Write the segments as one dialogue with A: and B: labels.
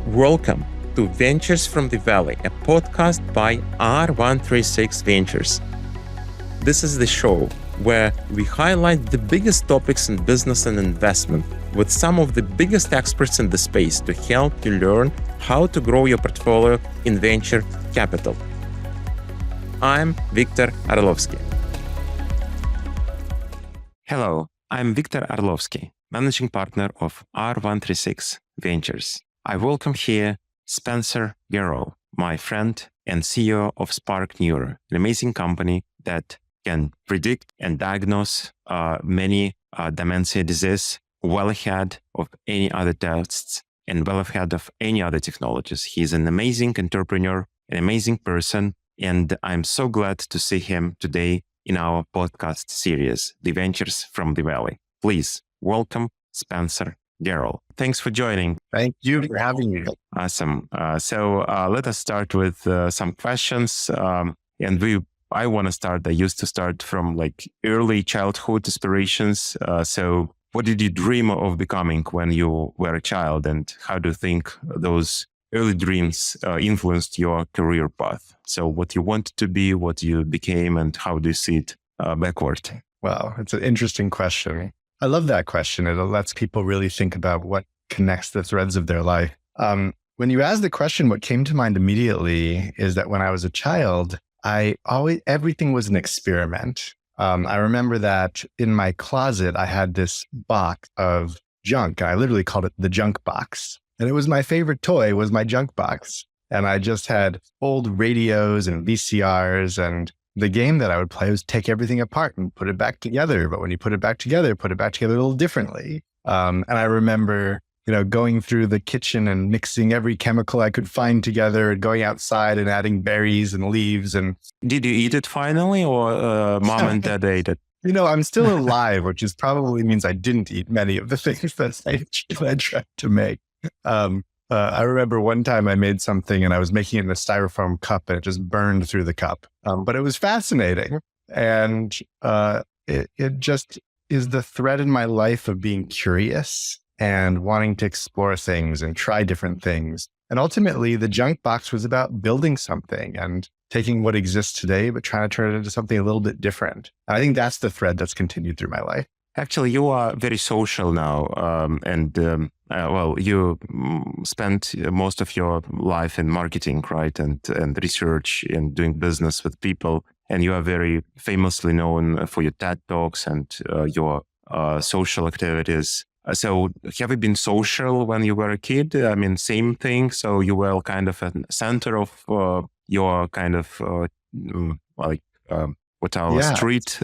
A: Welcome to Ventures from the Valley, a podcast by R136 Ventures. This is the show where we highlight the biggest topics in business and investment with some of the biggest experts in the space to help you learn how to grow your portfolio in venture capital. I'm Victor Orlovski. Hello, I'm Victor Orlovski, managing partner of R136 Ventures. I welcome here Spencer Gerrol, my friend and CEO of SPARK Neuro, an amazing company that can predict and diagnose many dementia disease well ahead of any other tests and well ahead of any other technologies. He's an amazing entrepreneur, an amazing person, and I'm so glad to see him today in our podcast series, The Ventures from the Valley. Please welcome Spencer Gerrol. Thanks for joining.
B: Thank you for having me.
A: Awesome. So let us start with some questions. I used to start from like early childhood aspirations. So what did you dream of becoming when you were a child, and how do you think those early dreams influenced your career path? So what you wanted to be, what you became, and how do you see it backward?
B: Wow, it's an interesting question. I love that question. It lets people really think about what connects the threads of their life. When you asked the question, what came to mind immediately is that when I was a child, everything was an experiment. I remember that in my closet, I had this box of junk. I literally called it the junk box. And it was my favorite toy, was my junk box. And I just had old radios and VCRs, and the game that I would play was take everything apart and put it back together. But when you put it back together a little differently. And I remember, going through the kitchen and mixing every chemical I could find together and going outside and adding berries and leaves. And
A: did you eat it finally, or mom and dad ate it?
B: I'm still alive, which probably means I didn't eat many of the things that I tried to make. I remember one time I made something and I was making it in a styrofoam cup and it just burned through the cup. But it was fascinating. And it just is the thread in my life of being curious and wanting to explore things and try different things. And ultimately, the junk box was about building something and taking what exists today, but trying to turn it into something a little bit different. I think that's the thread that's continued through my life.
A: Actually, you are very social now, you spent most of your life in marketing, right, and research and doing business with people, and you are very famously known for your TED Talks and your social activities. So have you been social when you were a kid? I mean, same thing. So you were kind of at the center of your kind of street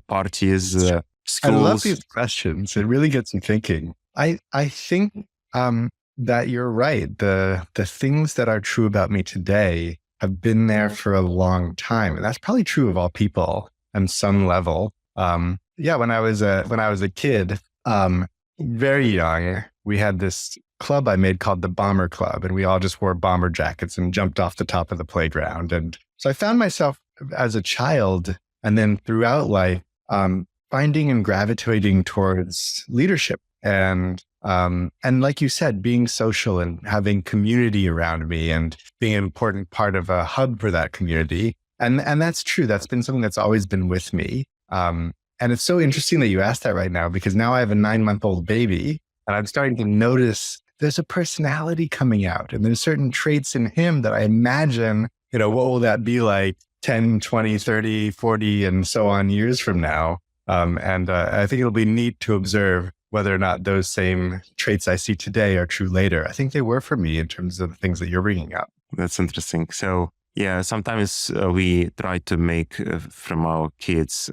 A: parties. Schools.
B: I love these questions. It really gets me thinking. I think that you're right. The things that are true about me today have been there for a long time, and that's probably true of all people on some level. When I was a kid, very young, we had this club I made called the Bomber Club, and we all just wore bomber jackets and jumped off the top of the playground. And so I found myself as a child, and then throughout life, finding and gravitating towards leadership and like you said, being social and having community around me and being an important part of a hub for that community. And that's true. That's been something that's always been with me. And it's so interesting that you asked that right now, because now I have a 9-month-old baby and I'm starting to notice there's a personality coming out, and there's certain traits in him that I imagine, what will that be like 10, 20, 30, 40, and so on years from now. I think it'll be neat to observe whether or not those same traits I see today are true later. I think they were for me in terms of the things that you're bringing up.
A: That's interesting. So yeah, sometimes we try to make from our kids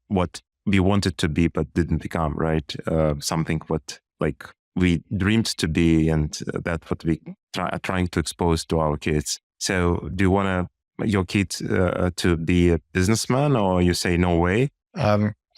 A: what we wanted to be but didn't become, right? Something what like we dreamed to be, and that's what we are trying to expose to our kids. So do you want your kid to be a businessman, or you say no way?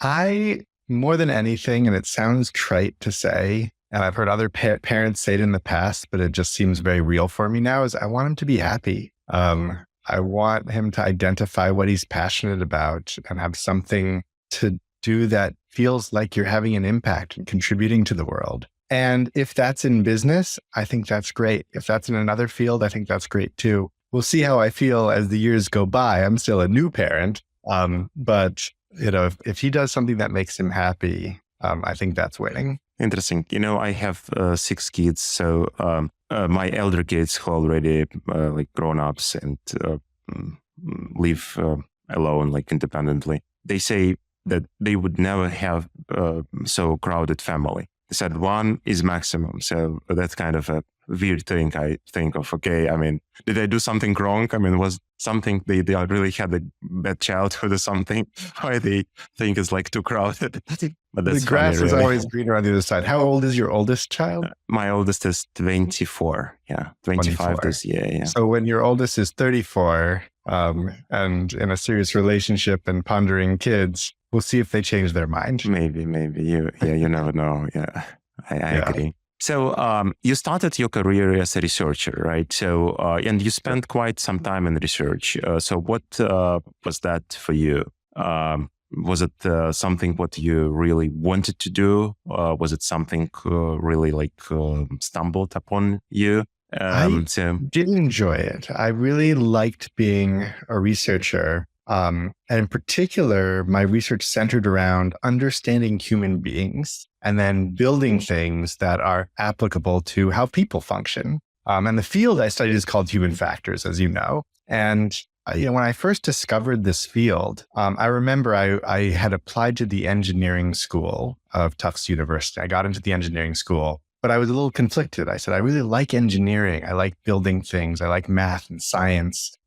B: I, more than anything, and it sounds trite to say, and I've heard other parents say it in the past, but it just seems very real for me now, is I want him to be happy. I want him to identify what he's passionate about and have something to do that feels like you're having an impact and contributing to the world. And if that's in business, I think that's great. If that's in another field, I think that's great too. We'll see how I feel as the years go by. I'm still a new parent. But if he does something that makes him happy, I think that's winning.
A: Interesting. I have 6 kids, so my elder kids who already like grown ups and live alone, like independently. They say that they would never have so crowded family. They said one is maximum. So that's kind of a weird thing. I think of, okay, I mean, did I do something wrong? I mean, was something they really had a bad childhood or something? Why they think it's like too crowded? But that's
B: the grass
A: funny,
B: is
A: really.
B: always greener on the other side. How old is your oldest child?
A: My oldest is 24. Yeah, 25
B: 24.
A: this year. Yeah.
B: So when your oldest is 34 and in a serious relationship and pondering kids, we'll see if they change their mind.
A: Maybe. You never know. Yeah, I agree. So you started your career as a researcher, right? So and you spent quite some time in research. So what was that for you? Was it something what you really wanted to do? Was it something really like stumbled upon you?
B: I did enjoy it. I really liked being a researcher. And in particular, my research centered around understanding human beings and then building things that are applicable to how people function. And the field I studied is called human factors, as you know. And when I first discovered this field, I remember I had applied to the engineering school of Tufts University. I got into the engineering school, but I was a little conflicted. I said, I really like engineering. I like building things. I like math and science.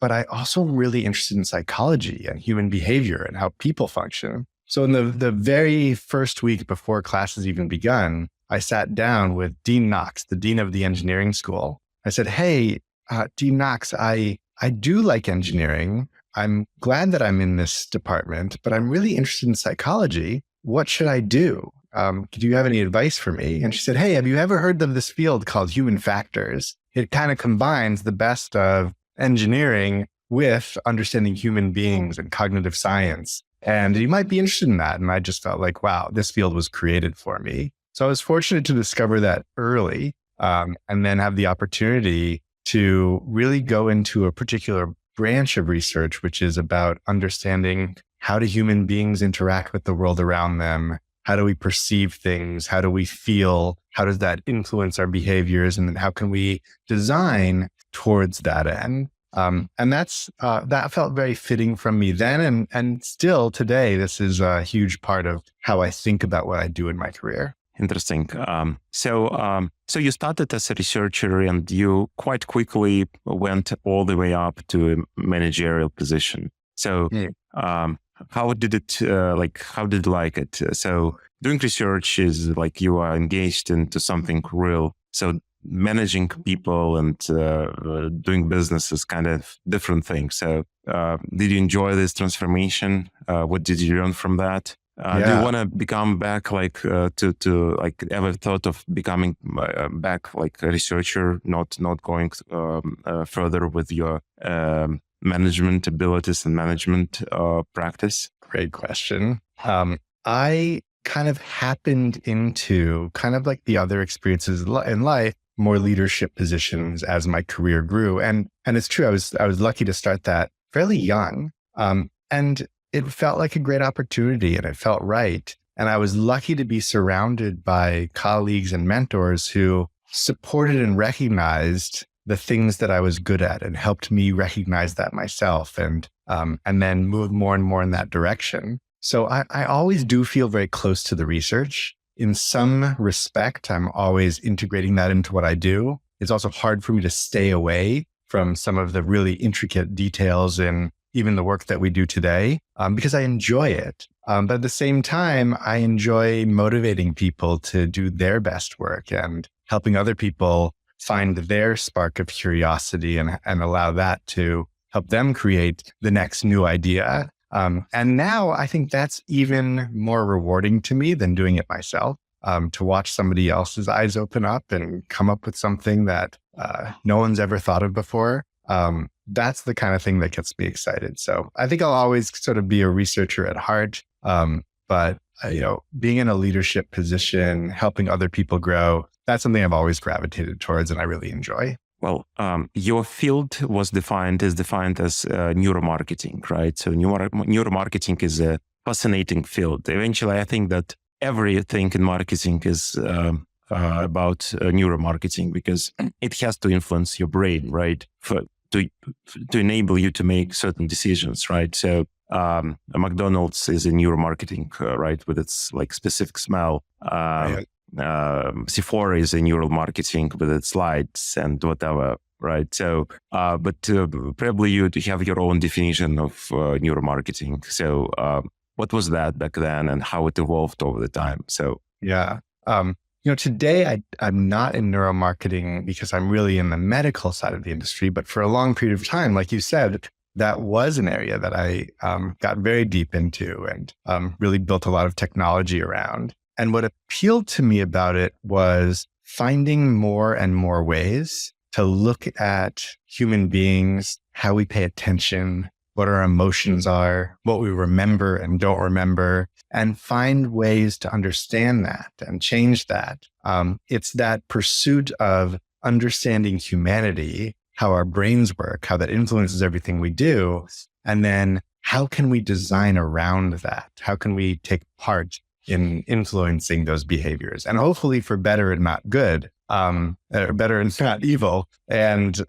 B: But I also am really interested in psychology and human behavior and how people function. So in the very first week before classes even begun, I sat down with Dean Knox, the dean of the engineering school. I said, hey, Dean Knox, I do like engineering. I'm glad that I'm in this department, but I'm really interested in psychology. What should I do? Do you have any advice for me? And she said, hey, have you ever heard of this field called human factors? It kind of combines the best of engineering with understanding human beings and cognitive science. And you might be interested in that. And I just felt like, wow, this field was created for me. So I was fortunate to discover that early and then have the opportunity to really go into a particular branch of research, which is about understanding how do human beings interact with the world around them? How do we perceive things? How do we feel? How does that influence our behaviors? And then how can we design towards that end? And that felt very fitting from me then. And still today, this is a huge part of how I think about what I do in my career.
A: Interesting. So you started as a researcher and you quite quickly went all the way up to a managerial position. So how did you like it? So doing research is like you are engaged into something real. So managing people and doing business is kind of different thing. So did you enjoy this transformation? What did you learn from that? Do you want to become back to ever thought of becoming back like a researcher, not going further with your management abilities and management practice?
B: Great question. I kind of happened into kind of like the other experiences in life, more leadership positions as my career grew. And it's true, I was lucky to start that fairly young. And it felt like a great opportunity and it felt right. And I was lucky to be surrounded by colleagues and mentors who supported and recognized the things that I was good at and helped me recognize that myself and then move more and more in that direction. So I always do feel very close to the research. In some respect, I'm always integrating that into what I do. It's also hard for me to stay away from some of the really intricate details in even the work that we do today, because I enjoy it. But at the same time, I enjoy motivating people to do their best work and helping other people find their spark of curiosity and allow that to help them create the next new idea. And now I think that's even more rewarding to me than doing it myself, to watch somebody else's eyes open up and come up with something that no one's ever thought of before. That's the kind of thing that gets me excited. So I think I'll always sort of be a researcher at heart. But being in a leadership position, helping other people grow, that's something I've always gravitated towards and I really enjoy.
A: Well, your field was defined as neuromarketing, right? So neuromarketing is a fascinating field. Eventually, I think that everything in marketing is about neuromarketing because it has to influence your brain, right? To enable you to make certain decisions, right? So McDonald's is a neuromarketing, right, with its like specific smell.
B: Right.
A: Sephora is a neural marketing with its lights and whatever, right? So, but probably you have your own definition of neuromarketing. So, what was that back then, and how it evolved over the time? So,
B: yeah, today I'm not in neuromarketing because I'm really in the medical side of the industry. But for a long period of time, like you said, that was an area that I got very deep into and really built a lot of technology around. And what appealed to me about it was finding more and more ways to look at human beings, how we pay attention, what our emotions are, what we remember and don't remember, and find ways to understand that and change that. It's that pursuit of understanding humanity, how our brains work, how that influences everything we do. And then how can we design around that? How can we take part in influencing those behaviors, and hopefully for better and not good, or better and not evil. And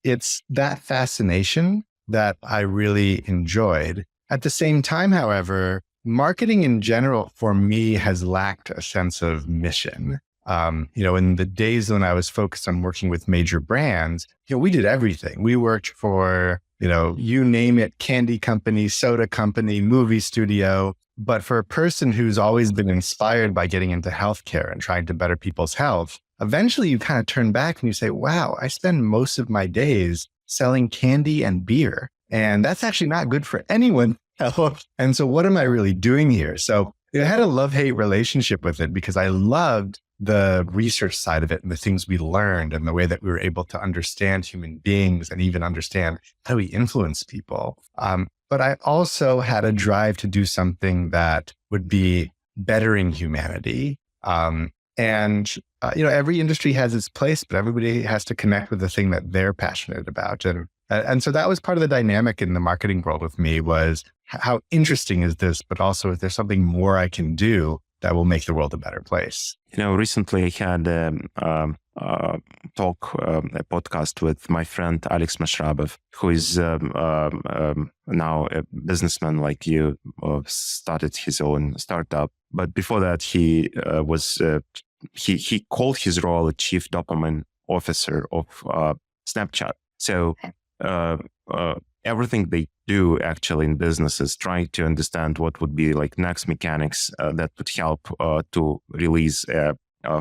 B: it's that fascination that I really enjoyed. At the same time, however, marketing in general for me has lacked a sense of mission. In the days when I was focused on working with major brands, we did everything. We worked for, you name it, candy company, soda company, movie studio. But for a person who's always been inspired by getting into healthcare and trying to better people's health, eventually you kind of turn back and you say, wow, I spend most of my days selling candy and beer. And that's actually not good for anyone else. And so what am I really doing here? So I had a love-hate relationship with it because I loved the research side of it and the things we learned and the way that we were able to understand human beings and even understand how we influence people. But I also had a drive to do something that would be bettering humanity. Every industry has its place, but everybody has to connect with the thing that they're passionate about. And so that was part of the dynamic in the marketing world with me was how interesting is this, but also is there something more I can do that will make the world a better place?
A: Recently I had a podcast with my friend Alex Mashrabov, who is now a businessman like you, started his own startup. But before that, he called his role a chief dopamine officer of Snapchat. So everything they do actually in business is trying to understand what would be like next mechanics that would help to release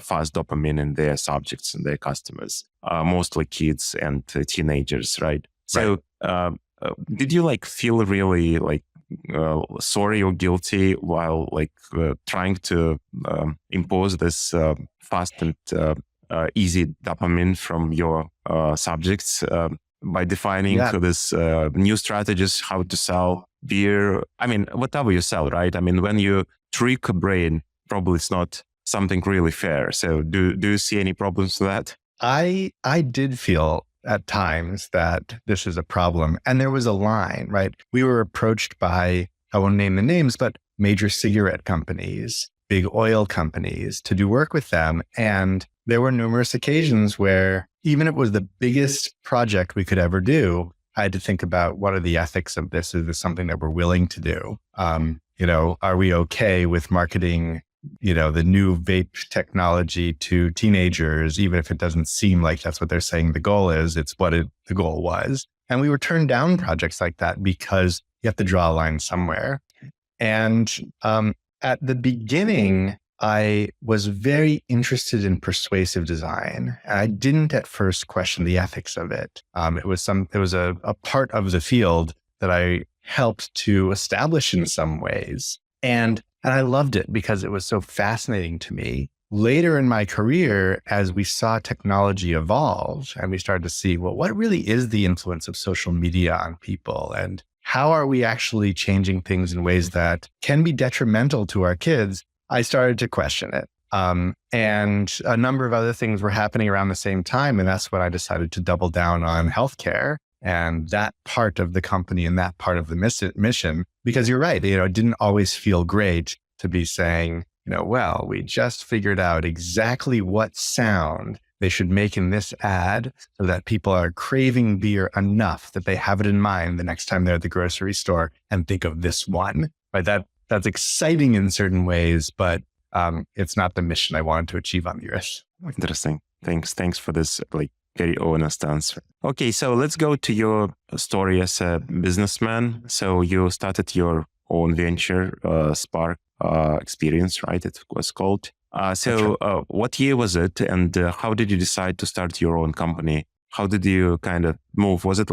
A: fast dopamine in their subjects and their customers, mostly kids and teenagers, right? So did you feel really sorry or guilty while trying to impose this fast and easy dopamine from your subjects by defining this new strategies, how to sell beer? I mean, whatever you sell, right? I mean, when you trick a brain, probably it's not something really fair. So do you see any problems with that?
B: I did feel at times that this is a problem. And there was a line, right? We were approached by, I won't name the names, but major cigarette companies, big oil companies to do work with them. And there were numerous occasions where even if it was the biggest project we could ever do, I had to think about what are the ethics of this? Is this something that we're willing to do? Are we okay with marketing, the new vape technology to teenagers, even if it doesn't seem like that's what they're saying the goal is, it's what the goal was. And we were turned down projects like that because you have to draw a line somewhere. And at the beginning, I was very interested in persuasive design. And I didn't at first question the ethics of it. It was a part of the field that I helped to establish in some ways. And I loved it because it was so fascinating to me. Later in my career, as we saw technology evolve and we started to see, well, what really is the influence of social media on people? And how are we actually changing things in ways that can be detrimental to our kids, I started to question it. And a number of other things were happening around the same time. And that's when I decided to double down on healthcare and that part of the company and that part of the mission, because you're right, it didn't always feel great to be saying, well, we just figured out exactly what sound they should make in this ad so that people are craving beer enough that they have it in mind the next time they're at the grocery store and think of this one, right? That's exciting in certain ways, but it's not the mission I wanted to achieve on the earth.
A: Interesting. Thanks for this very honest answer. Okay, so let's go to your story as a businessman. So you started your own venture, Spark Experience, right? It was called. What year was it, and how did you decide to start your own company? How did you kind of move? Was it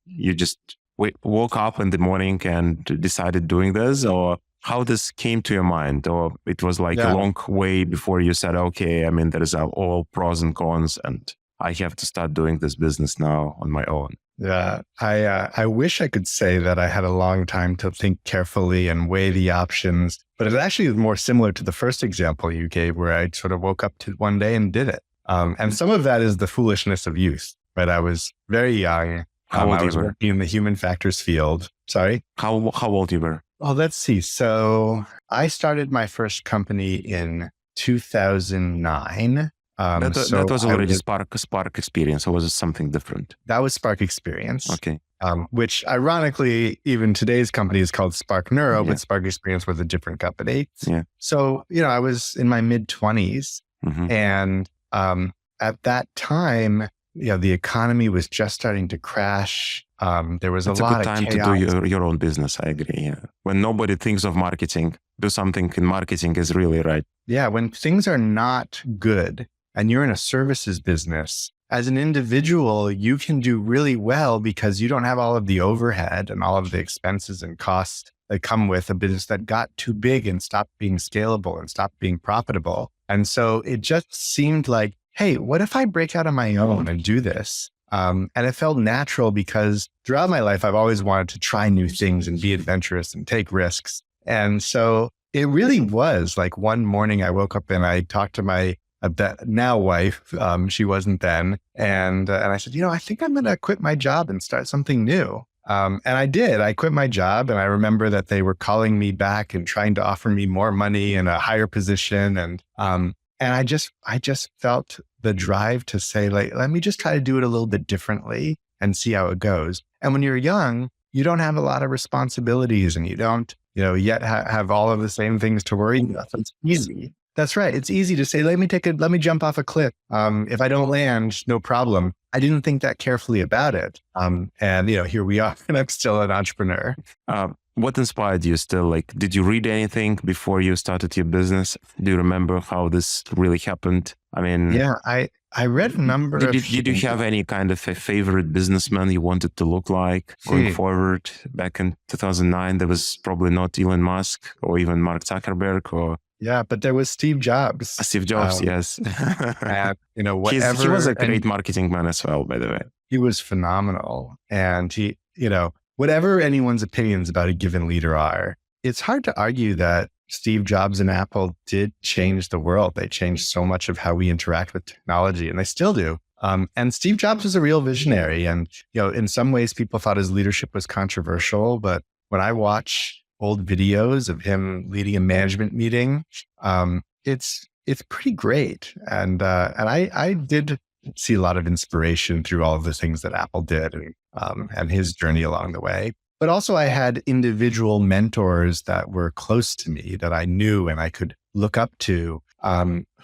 A: you just woke up in the morning and decided doing this, or how this came to your mind? Or it was a long way before you said, okay, there is all pros and cons, and I have to start doing this business now on my own.
B: Yeah, I wish I could say that I had a long time to think carefully and weigh the options, but it actually is more similar to the first example you gave, where I sort of woke up to one day and did it. And some of that is the foolishness of youth, right? I was very young.
A: How old
B: I was working in the human factors field. Sorry?
A: How old you were?
B: Oh, let's see. So I started my first company in 2009.
A: That was already Spark Experience, or was it something different?
B: That was Spark Experience.
A: Okay.
B: Which ironically, even today's company is called SPARK Neuro, but Spark Experience was a different company.
A: Yeah.
B: So, I was in my mid-20s, and at that time, the economy was just starting to crash. There was
A: It's
B: a lot
A: good
B: of
A: time
B: chaos.
A: to do your own business. I agree. Yeah. When nobody thinks of marketing, do something in marketing is really right.
B: Yeah. When things are not good and you're in a services business, as an individual, you can do really well because you don't have all of the overhead and all of the expenses and costs that come with a business that got too big and stopped being scalable and stopped being profitable. And so it just seemed like, hey, what if I break out on my own and do this? And it felt natural because throughout my life, I've always wanted to try new things and be adventurous and take risks. And so it really was like one morning I woke up and I talked to my now wife, she wasn't then. And I said, I think I'm going to quit my job and start something new. And I did. I quit my job, and I remember that they were calling me back and trying to offer me more money and a higher position. And I just felt the drive to say, let me just try to do it a little bit differently and see how it goes. And when you're young, you don't have a lot of responsibilities, and you don't, yet have all of the same things to worry about. It's easy. That's right. It's easy to say, let me jump off a cliff. If I don't land, no problem. I didn't think that carefully about it. And here we are, and I'm still an entrepreneur.
A: What inspired you still? Did you read anything before you started your business? Do you remember how this really happened?
B: Yeah, I read a number of...
A: Did you have any kind of a favorite businessman you wanted to look like going forward? Back in 2009, there was probably not Elon Musk or even Mark Zuckerberg or...
B: Yeah, but there was Steve Jobs.
A: Steve Jobs, yes.
B: And, whatever...
A: He was a great marketing man as well, by the way.
B: He was phenomenal. And he, whatever anyone's opinions about a given leader are, it's hard to argue that Steve Jobs and Apple did change the world. They changed so much of how we interact with technology, and they still do. And Steve Jobs was a real visionary. And, in some ways, people thought his leadership was controversial. But when I watch old videos of him leading a management meeting, it's pretty great. And I did see a lot of inspiration through all of the things that Apple did and his journey along the way. But also I had individual mentors that were close to me that I knew and I could look up to,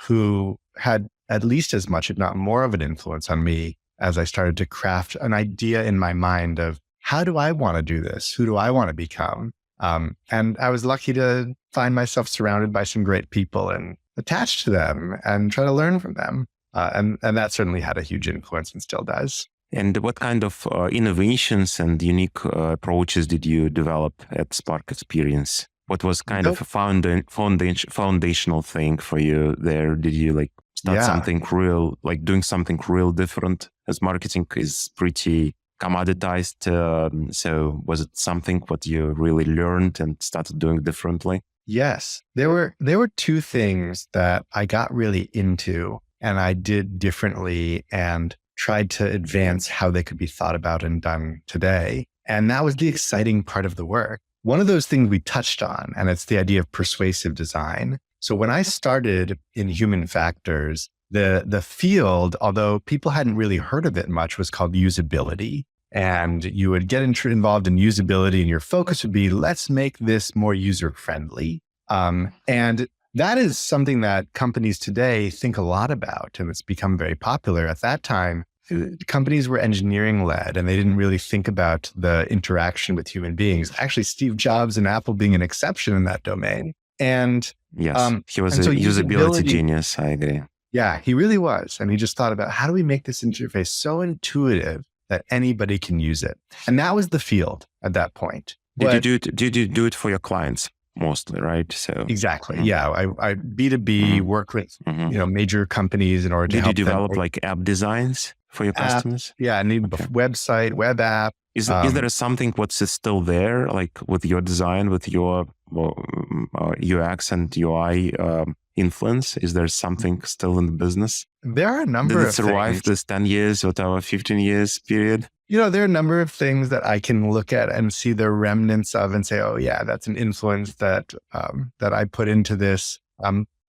B: who had at least as much, if not more of an influence on me as I started to craft an idea in my mind of how do I want to do this? Who do I want to become? And I was lucky to find myself surrounded by some great people and attached to them and try to learn from them. And that certainly had a huge influence and still does.
A: And what kind of innovations and unique approaches did you develop at Spark Experience? What was kind of a foundational thing for you there? Did you start something real, doing something real different, as marketing is pretty commoditized? So was it something what you really learned and started doing differently?
B: Yes, there were two things that I got really into and I did differently and tried to advance how they could be thought about and done today. And that was the exciting part of the work. One of those things we touched on, and it's the idea of persuasive design. So when I started in human factors, the field, although people hadn't really heard of it much, was called usability. And you would get involved in usability and your focus would be, let's make this more user-friendly. And that is something that companies today think a lot about, and it's become very popular. At that time, companies were engineering led and they didn't really think about the interaction with human beings. Actually, Steve Jobs and Apple being an exception in that domain. And
A: yes, he was
B: and
A: a usability genius. I agree.
B: Yeah, he really was. And he just thought about how do we make this interface so intuitive that anybody can use it? And that was the field at that point.
A: Did you do it for your clients mostly, right? So
B: exactly. Yeah. I B2B work with, major companies in order to help
A: you develop like app designs for your customers?
B: Yeah. I need website, web app.
A: Is there something what's still there, like with your design, with your UX and UI influence? Is there something still in the business?
B: There are a number of things.
A: Did it survive this 10 years, whatever, 15 years period?
B: There are a number of things that I can look at and see the remnants of and say, oh yeah, that's an influence that I put into this.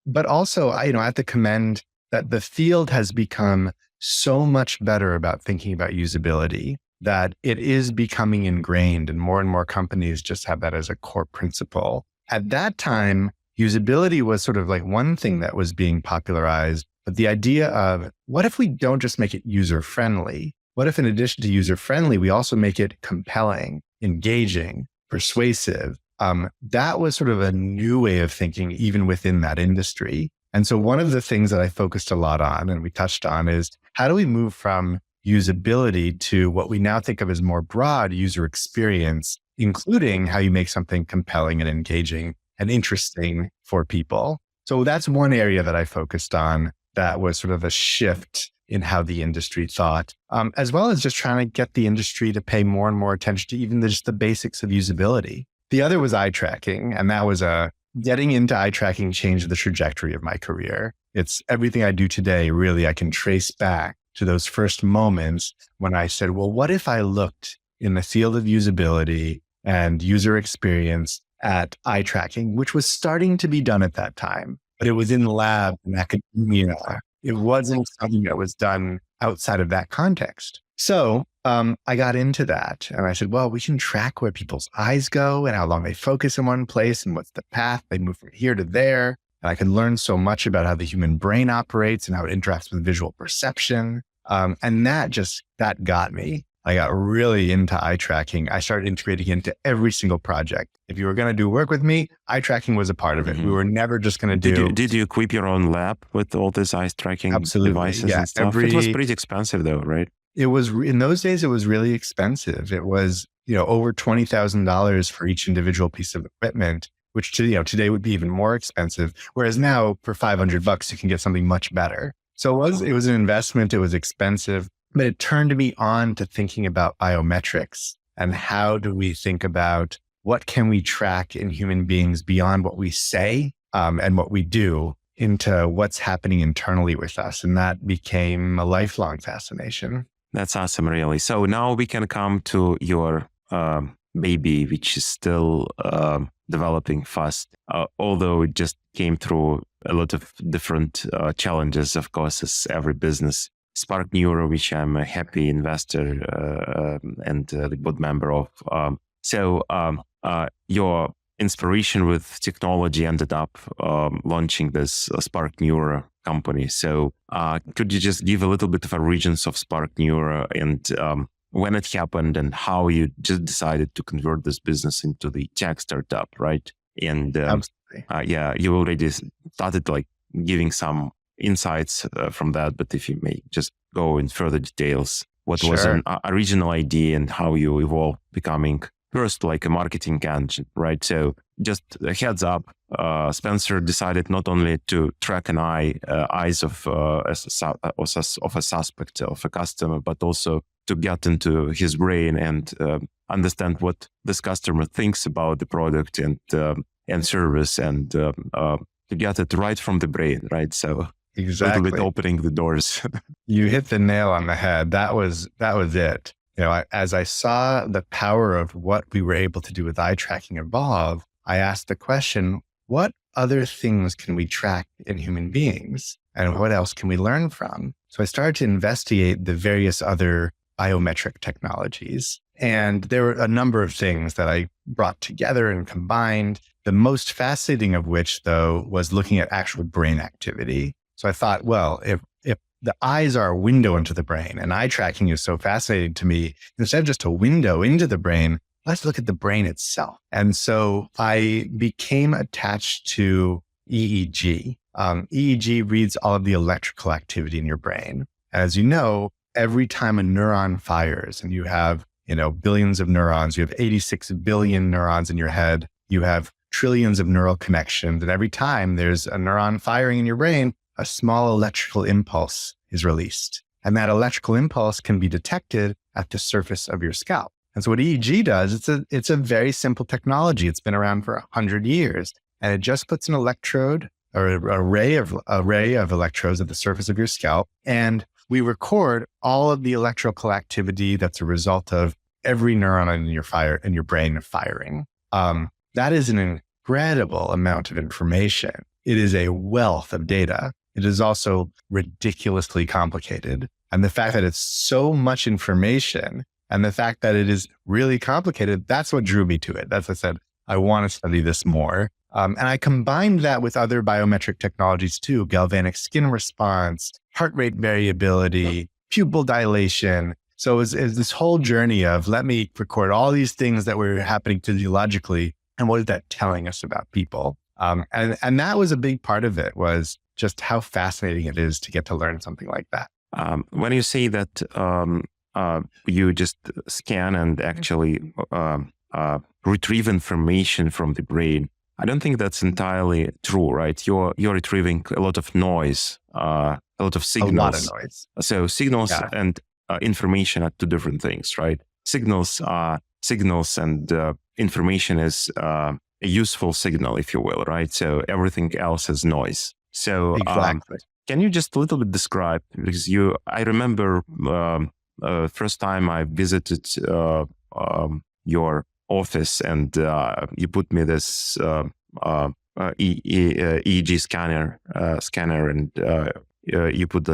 B: But also, I have to commend that the field has become so much better about thinking about usability that it is becoming ingrained and more companies just have that as a core principle. At that time, usability was sort of like one thing that was being popularized, but the idea of what if we don't just make it user-friendly? What if in addition to user-friendly, we also make it compelling, engaging, persuasive? That was sort of a new way of thinking even within that industry. And so one of the things that I focused a lot on and we touched on is how do we move from usability to what we now think of as more broad user experience, including how you make something compelling and engaging and interesting for people. So that's one area that I focused on that was sort of a shift in how the industry thought, as well as just trying to get the industry to pay more and more attention to even just the basics of usability. The other was eye tracking, and that was getting into eye tracking changed the trajectory of my career. It's everything I do today, really, I can trace back to those first moments when I said, well, what if I looked in the field of usability and user experience at eye tracking, which was starting to be done at that time, but it was in the lab in academia. It wasn't something that was done outside of that context. So I got into that and I said, well, we can track where people's eyes go and how long they focus in one place and what's the path they move from here to there. And I could learn so much about how the human brain operates and how it interacts with visual perception. And that got me. I got really into eye tracking. I started integrating it into every single project. If you were going to do work with me, eye tracking was a part of it. We were never just going to do.
A: Did you equip your own lab with all these eye tracking devices and stuff? It was pretty expensive though, right?
B: It was, in those days, it was really expensive. It was, over $20,000 for each individual piece of equipment, which today would be even more expensive. Whereas now for $500, you can get something much better. So it was an investment. It was expensive, but it turned me on to thinking about biometrics and how do we think about what can we track in human beings beyond what we say and what we do into what's happening internally with us. And that became a lifelong fascination.
A: That's awesome, really. So now we can come to your baby, which is still developing fast, although it just came through a lot of different challenges, of course, as every business. SPARK Neuro, which I'm a happy investor and the board member of. So your inspiration with technology ended up launching this SPARK Neuro company. So could you just give a little bit of origins of SPARK Neuro and when it happened and how you just decided to convert this business into the tech startup, right? And you already started like giving some insights from that, but if you may just go in further details, what was an original idea and how you evolved becoming first like a marketing engine, right? So just a heads up, Spencer decided not only to track an eyes of a suspect, of a customer, but also to get into his brain and understand what this customer thinks about the product and service, and to get it right from the brain, right? So
B: Exactly.
A: a little bit opening the doors.
B: You hit the nail on the head. That was it. As I saw the power of what we were able to do with eye tracking evolve, I asked the question, what other things can we track in human beings? And what else can we learn from? So I started to investigate the various other biometric technologies. And there were a number of things that I brought together and combined. The most fascinating of which, though, was looking at actual brain activity. So I thought, well, if the eyes are a window into the brain, and eye tracking is so fascinating to me, instead of just a window into the brain, let's look at the brain itself. And so I became attached to EEG. EEG reads all of the electrical activity in your brain. As you know, every time a neuron fires, and you have, billions of neurons, you have 86 billion neurons in your head, you have trillions of neural connections. And every time there's a neuron firing in your brain, a small electrical impulse is released. And that electrical impulse can be detected at the surface of your scalp. And so what EEG does, it's a very simple technology. It's been around for 100 years. And it just puts an electrode or an array of electrodes at the surface of your scalp. And we record all of the electrical activity that's a result of every neuron in your brain firing. That is an incredible amount of information. It is a wealth of data. It is also ridiculously complicated. And the fact that it's so much information and the fact that it is really complicated, that's what drew me to it. That's what I said, I want to study this more. And I combined that with other biometric technologies too, galvanic skin response, heart rate variability, pupil dilation. So it was this whole journey of let me record all these things that were happening physiologically, and what is that telling us about people? And that was a big part of it, was just how fascinating it is to get to learn something like that.
A: When you say that you just scan and actually retrieve information from the brain, I don't think that's entirely true, right? You're retrieving a lot of noise, a lot of signals.
B: A lot of noise.
A: So signals and information are two different things, right? Signals and information is a useful signal, if you will, right? So everything else is noise. So
B: exactly.
A: Can you just a little bit describe, because I remember first time I visited your office, and you put me this EEG scanner, and you put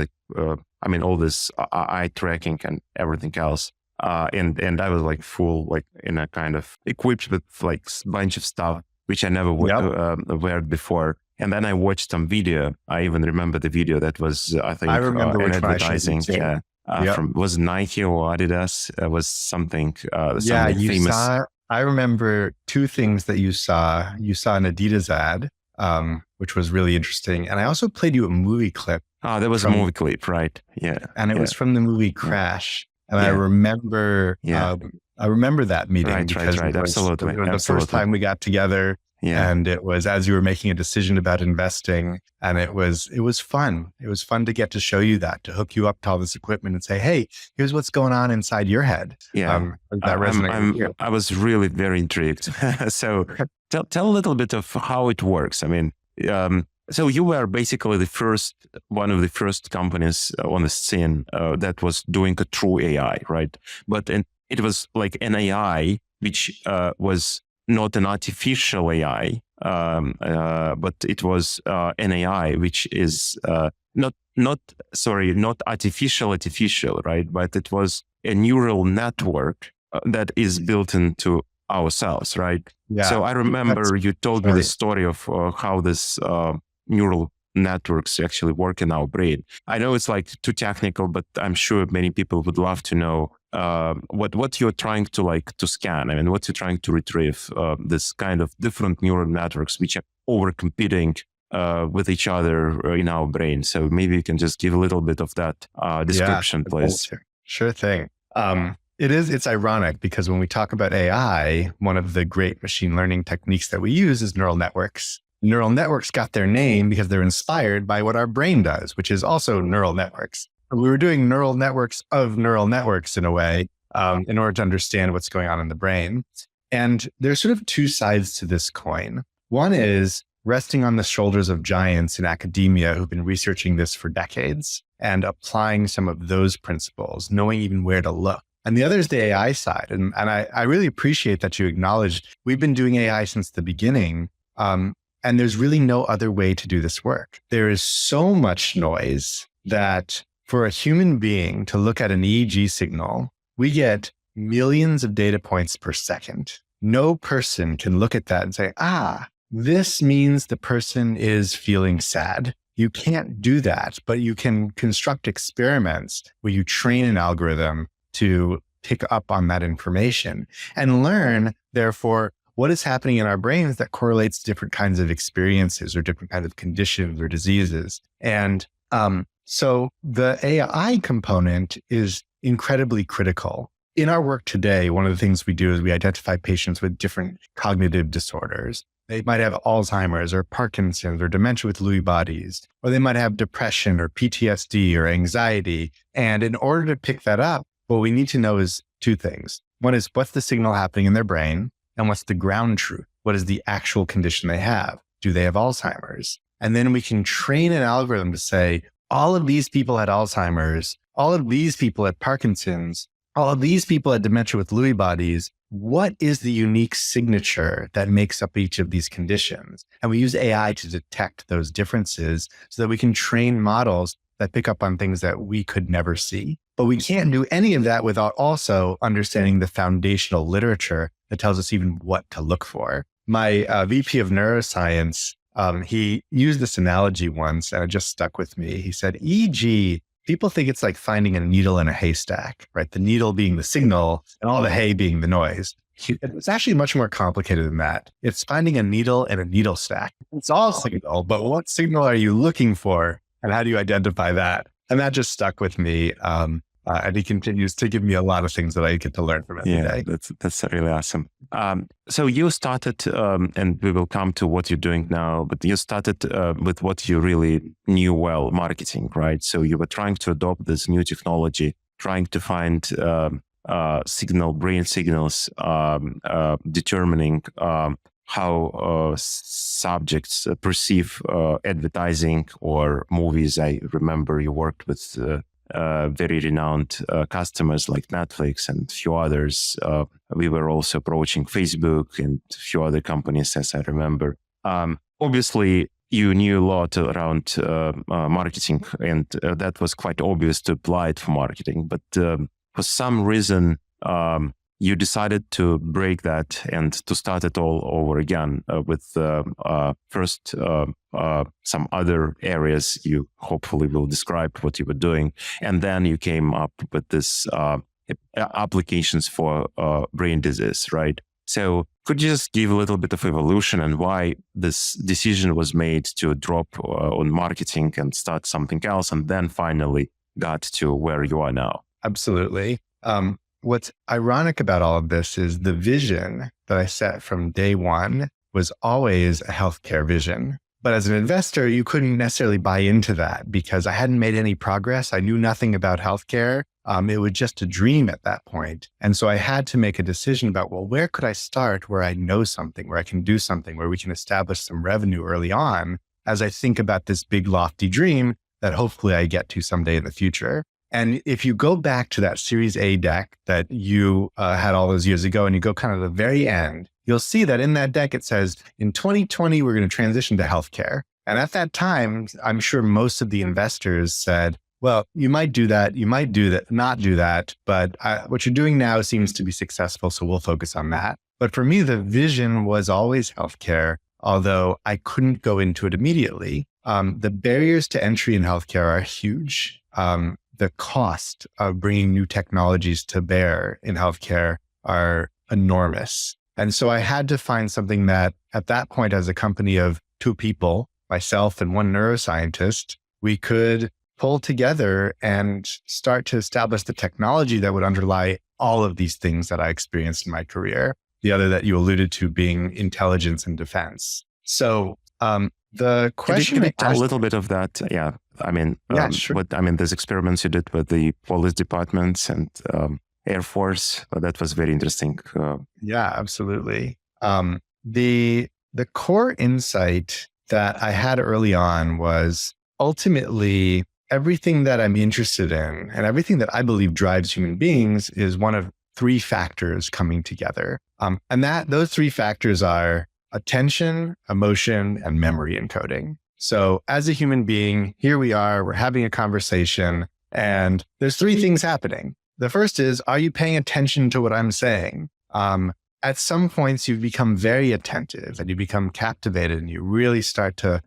A: all this eye tracking and everything else. And I was like in a kind of equipped with like a bunch of stuff, which I never wore before. And then I watched some video. I even remember the video that was, I think,
B: I remember
A: an
B: which
A: advertising from, was Nike or Adidas? Was something,
B: you
A: famous.
B: I remember two things that you saw. You saw an Adidas ad, which was really interesting. And I also played you a movie clip.
A: Oh, that was a movie clip, right? Yeah.
B: And it was from the movie Crash. And I remember, I remember that meeting because it was
A: Absolutely.
B: the first time we got together. Yeah. And it was as you were making a decision about investing, and it was fun. It was fun to get to show you that, to hook you up to all this equipment and say, hey, here's what's going on inside your head.
A: Yeah.
B: That resonated with you.
A: I was really very intrigued. So tell a little bit of how it works. I mean, so you were basically one of the first companies on the scene that was doing a true AI, right? But it was like an AI, which was not an artificial AI, but it was an AI which is not artificial, right? But it was a neural network that is built into ourselves, right?
B: Yeah.
A: So I remember you told me the story of how this neural networks actually work in our brain. I know it's like too technical, but I'm sure many people would love to know what you're trying to scan. I mean, what you're trying to retrieve, this kind of different neural networks which are over competing with each other in our brain. So maybe you can just give a little bit of that description, please.
B: Sure thing. It's ironic because when we talk about AI, one of the great machine learning techniques that we use is neural networks. Neural networks got their name because they're inspired by what our brain does, which is also neural networks. we were doing neural networks of neural networks in a way, in order to understand what's going on in the brain. And there's sort of two sides to this coin. One is resting on the shoulders of giants in academia who've been researching this for decades and applying some of those principles, knowing even where to look. And the other is the AI side. And I really appreciate that you acknowledged we've been doing AI since the beginning. And there's really no other way to do this work. There is so much noise that for a human being to look at an EEG signal, we get millions of data points per second. No person can look at that and say, this means the person is feeling sad. You can't do that, but you can construct experiments where you train an algorithm to pick up on that information and learn, therefore, what is happening in our brains that correlates to different kinds of experiences or different kinds of conditions or diseases. And so the AI component is incredibly critical. In our work today, one of the things we do is we identify patients with different cognitive disorders. They might have Alzheimer's or Parkinson's or dementia with Lewy bodies, or they might have depression or PTSD or anxiety. And in order to pick that up, what we need to know is two things. One is what's the signal happening in their brain and what's the ground truth? What is the actual condition they have? Do they have Alzheimer's? And then we can train an algorithm to say, all of these people had Alzheimer's, all of these people had Parkinson's, all of these people had dementia with Lewy bodies. What is the unique signature that makes up each of these conditions? And we use AI to detect those differences so that we can train models that pick up on things that we could never see. But we can't do any of that without also understanding the foundational literature that tells us even what to look for. My VP of neuroscience, he used this analogy once and it just stuck with me. He said, EEG, people think it's like finding a needle in a haystack, right? The needle being the signal and all the hay being the noise. It's actually much more complicated than that. It's finding a needle in a needle stack. It's all signal, but what signal are you looking for? And how do you identify that? And that just stuck with me. And he continues to give me a lot of things that I get to learn from every day.
A: That's really awesome. So you started, and we will come to what you're doing now, but you started with what you really knew well, marketing, right? So you were trying to adopt this new technology, trying to find brain signals, determining how subjects perceive advertising or movies. I remember you worked with very renowned customers like Netflix and a few others. We were also approaching Facebook and a few other companies, as I remember. Obviously, you knew a lot around marketing, and that was quite obvious to apply it for marketing. But for some reason, you decided to break that and to start it all over again with first some other areas. You hopefully will describe what you were doing. And then you came up with this applications for brain disease, right? So could you just give a little bit of evolution and why this decision was made to drop on marketing and start something else and then finally got to where you are now?
B: Absolutely. What's ironic about all of this is the vision that I set from day one was always a healthcare vision. But as an investor, you couldn't necessarily buy into that because I hadn't made any progress. I knew nothing about healthcare. It was just a dream at that point. And so I had to make a decision about, well, where could I start where I know something, where I can do something, where we can establish some revenue early on as I think about this big lofty dream that hopefully I get to someday in the future. And if you go back to that Series A deck that you had all those years ago, and you go kind of the very end, you'll see that in that deck, it says, in 2020, we're going to transition to healthcare. And at that time, I'm sure most of the investors said, well, you might do that, you might do that, not do that, but what you're doing now seems to be successful, so we'll focus on that. But for me, the vision was always healthcare, although I couldn't go into it immediately. The barriers to entry in healthcare are huge. The cost of bringing new technologies to bear in healthcare are enormous. And so I had to find something that at that point, as a company of two people, myself and one neuroscientist, we could pull together and start to establish the technology that would underlie all of these things that I experienced in my career. The other that you alluded to being intelligence and defense. So the question—
A: Could you tell a little bit of that? Yeah.
B: Sure.
A: Those experiments you did with the police departments and Air Force, that was very interesting.
B: Yeah, absolutely. The core insight that I had early on was ultimately everything that I'm interested in and everything that I believe drives human beings is one of three factors coming together. And those three factors are attention, emotion, and memory encoding. So as a human being, here we are, we're having a conversation, and there's three things happening. The first is, are you paying attention to what I'm saying? At some points, you become very attentive and you become captivated and you really start to,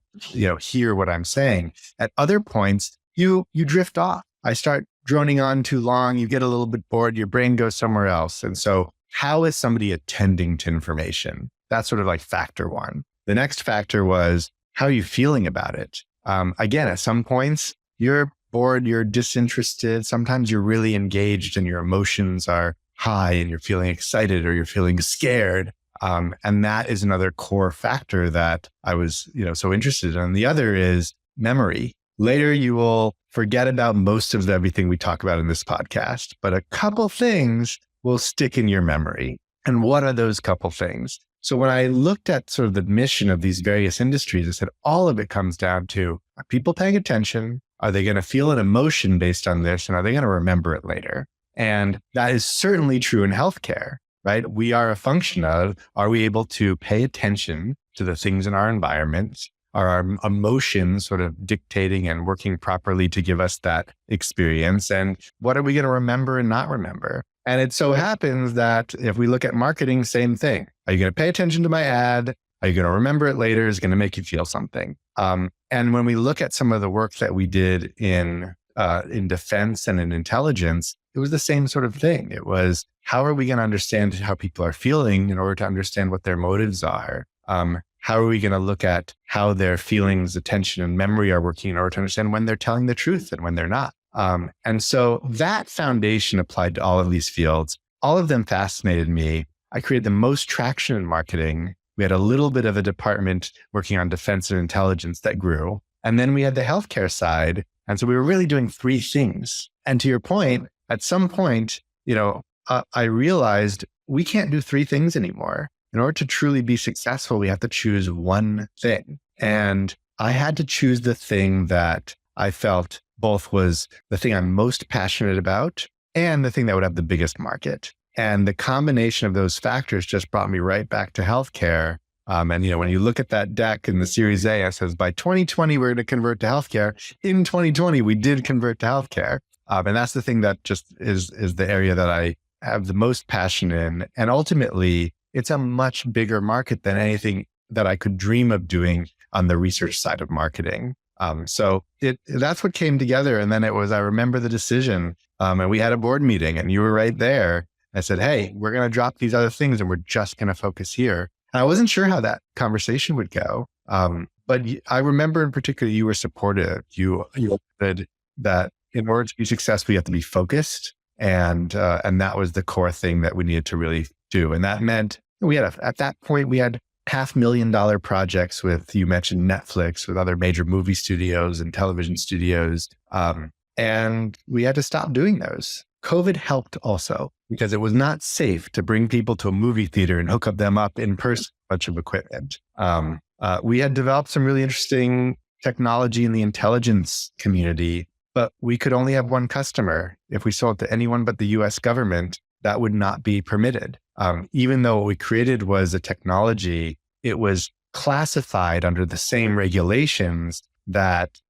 B: hear what I'm saying. At other points, you drift off. I start droning on too long. You get a little bit bored. Your brain goes somewhere else. And so how is somebody attending to information? That's sort of like factor one. The next factor was, how are you feeling about it? Again, at some points, you're bored, you're disinterested. Sometimes you're really engaged and your emotions are high and you're feeling excited or you're feeling scared. And that is another core factor that I was, so interested in. The other is memory. Later, you will forget about most of everything we talk about in this podcast, but a couple things will stick in your memory. And what are those couple things? So when I looked at sort of the mission of these various industries, I said, all of it comes down to, are people paying attention? Are they going to feel an emotion based on this? And are they going to remember it later? And that is certainly true in healthcare, right? We are a function of, are we able to pay attention to the things in our environment? Are our emotions sort of dictating and working properly to give us that experience? And what are we going to remember and not remember? And it so happens that if we look at marketing, same thing. Are you going to pay attention to my ad? Are you going to remember it later? Is it going to make you feel something? And when we look at some of the work that we did in defense and in intelligence, it was the same sort of thing. It was, how are we going to understand how people are feeling in order to understand what their motives are? How are we going to look at how their feelings, attention, and memory are working in order to understand when they're telling the truth and when they're not? And so that foundation applied to all of these fields. All of them fascinated me. I created the most traction in marketing. We had a little bit of a department working on defense and intelligence that grew. And then we had the healthcare side. And so we were really doing three things. And to your point, at some point, I realized we can't do three things anymore. In order to truly be successful, we have to choose one thing. And I had to choose the thing that I felt both was the thing I'm most passionate about and the thing that would have the biggest market. And the combination of those factors just brought me right back to healthcare. And when you look at that deck in the Series A, it says by 2020, we're going to convert to healthcare. In 2020, we did convert to healthcare. And that's the thing that just is the area that I have the most passion in. And ultimately, it's a much bigger market than anything that I could dream of doing on the research side of marketing. So that's what came together. And then I remember the decision, and we had a board meeting and you were right there. I said, hey, we're going to drop these other things and we're just going to focus here. And I wasn't sure how that conversation would go. But I remember in particular, you were supportive. You said that in order to be successful, you have to be focused. And that was the core thing that we needed to really do. And that meant at that point, we had $500,000 projects with, you mentioned Netflix, with other major movie studios and television studios. And we had to stop doing those. COVID helped also because it was not safe to bring people to a movie theater and hook them up in person, a bunch of equipment. We had developed some really interesting technology in the intelligence community, but we could only have one customer. If we sold to anyone but the US government, that would not be permitted. Even though what we created was a technology, it was classified under the same regulations that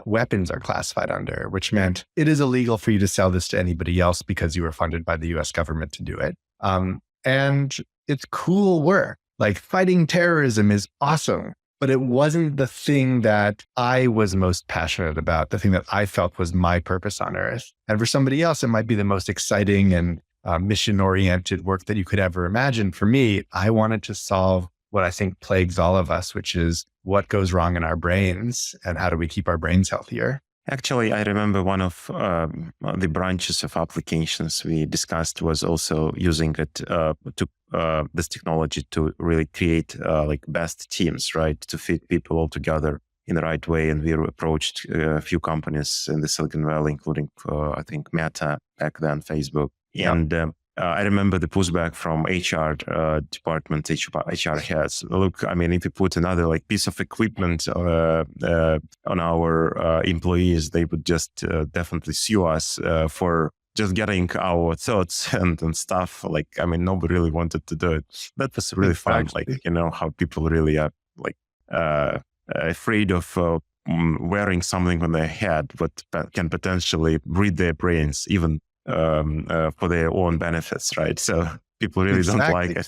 B: weapons are classified under, which meant it is illegal for you to sell this to anybody else because you were funded by the US government to do it. And it's cool work. Like fighting terrorism is awesome, but it wasn't the thing that I was most passionate about, the thing that I felt was my purpose on earth. And for somebody else, it might be the most exciting and mission-oriented work that you could ever imagine. For me, I wanted to solve what I think plagues all of us, which is what goes wrong in our brains and how do we keep our brains healthier?
A: Actually, I remember one of the branches of applications we discussed was also using it this technology to really create like best teams, right? To fit people all together. in the right way. And we approached a few companies in the Silicon Valley, including, I think, Meta back then, Facebook.
B: Yep.
A: And I remember the pushback from HR department, HR heads. Look, I mean, if you put another like piece of equipment on our employees, they would just definitely sue us for just getting our thoughts and stuff. Like, I mean, nobody really wanted to do it. That was really fun. Like, how people really are like afraid of wearing something on their head, but can potentially read their brains even for their own benefits, right? So people really don't like it.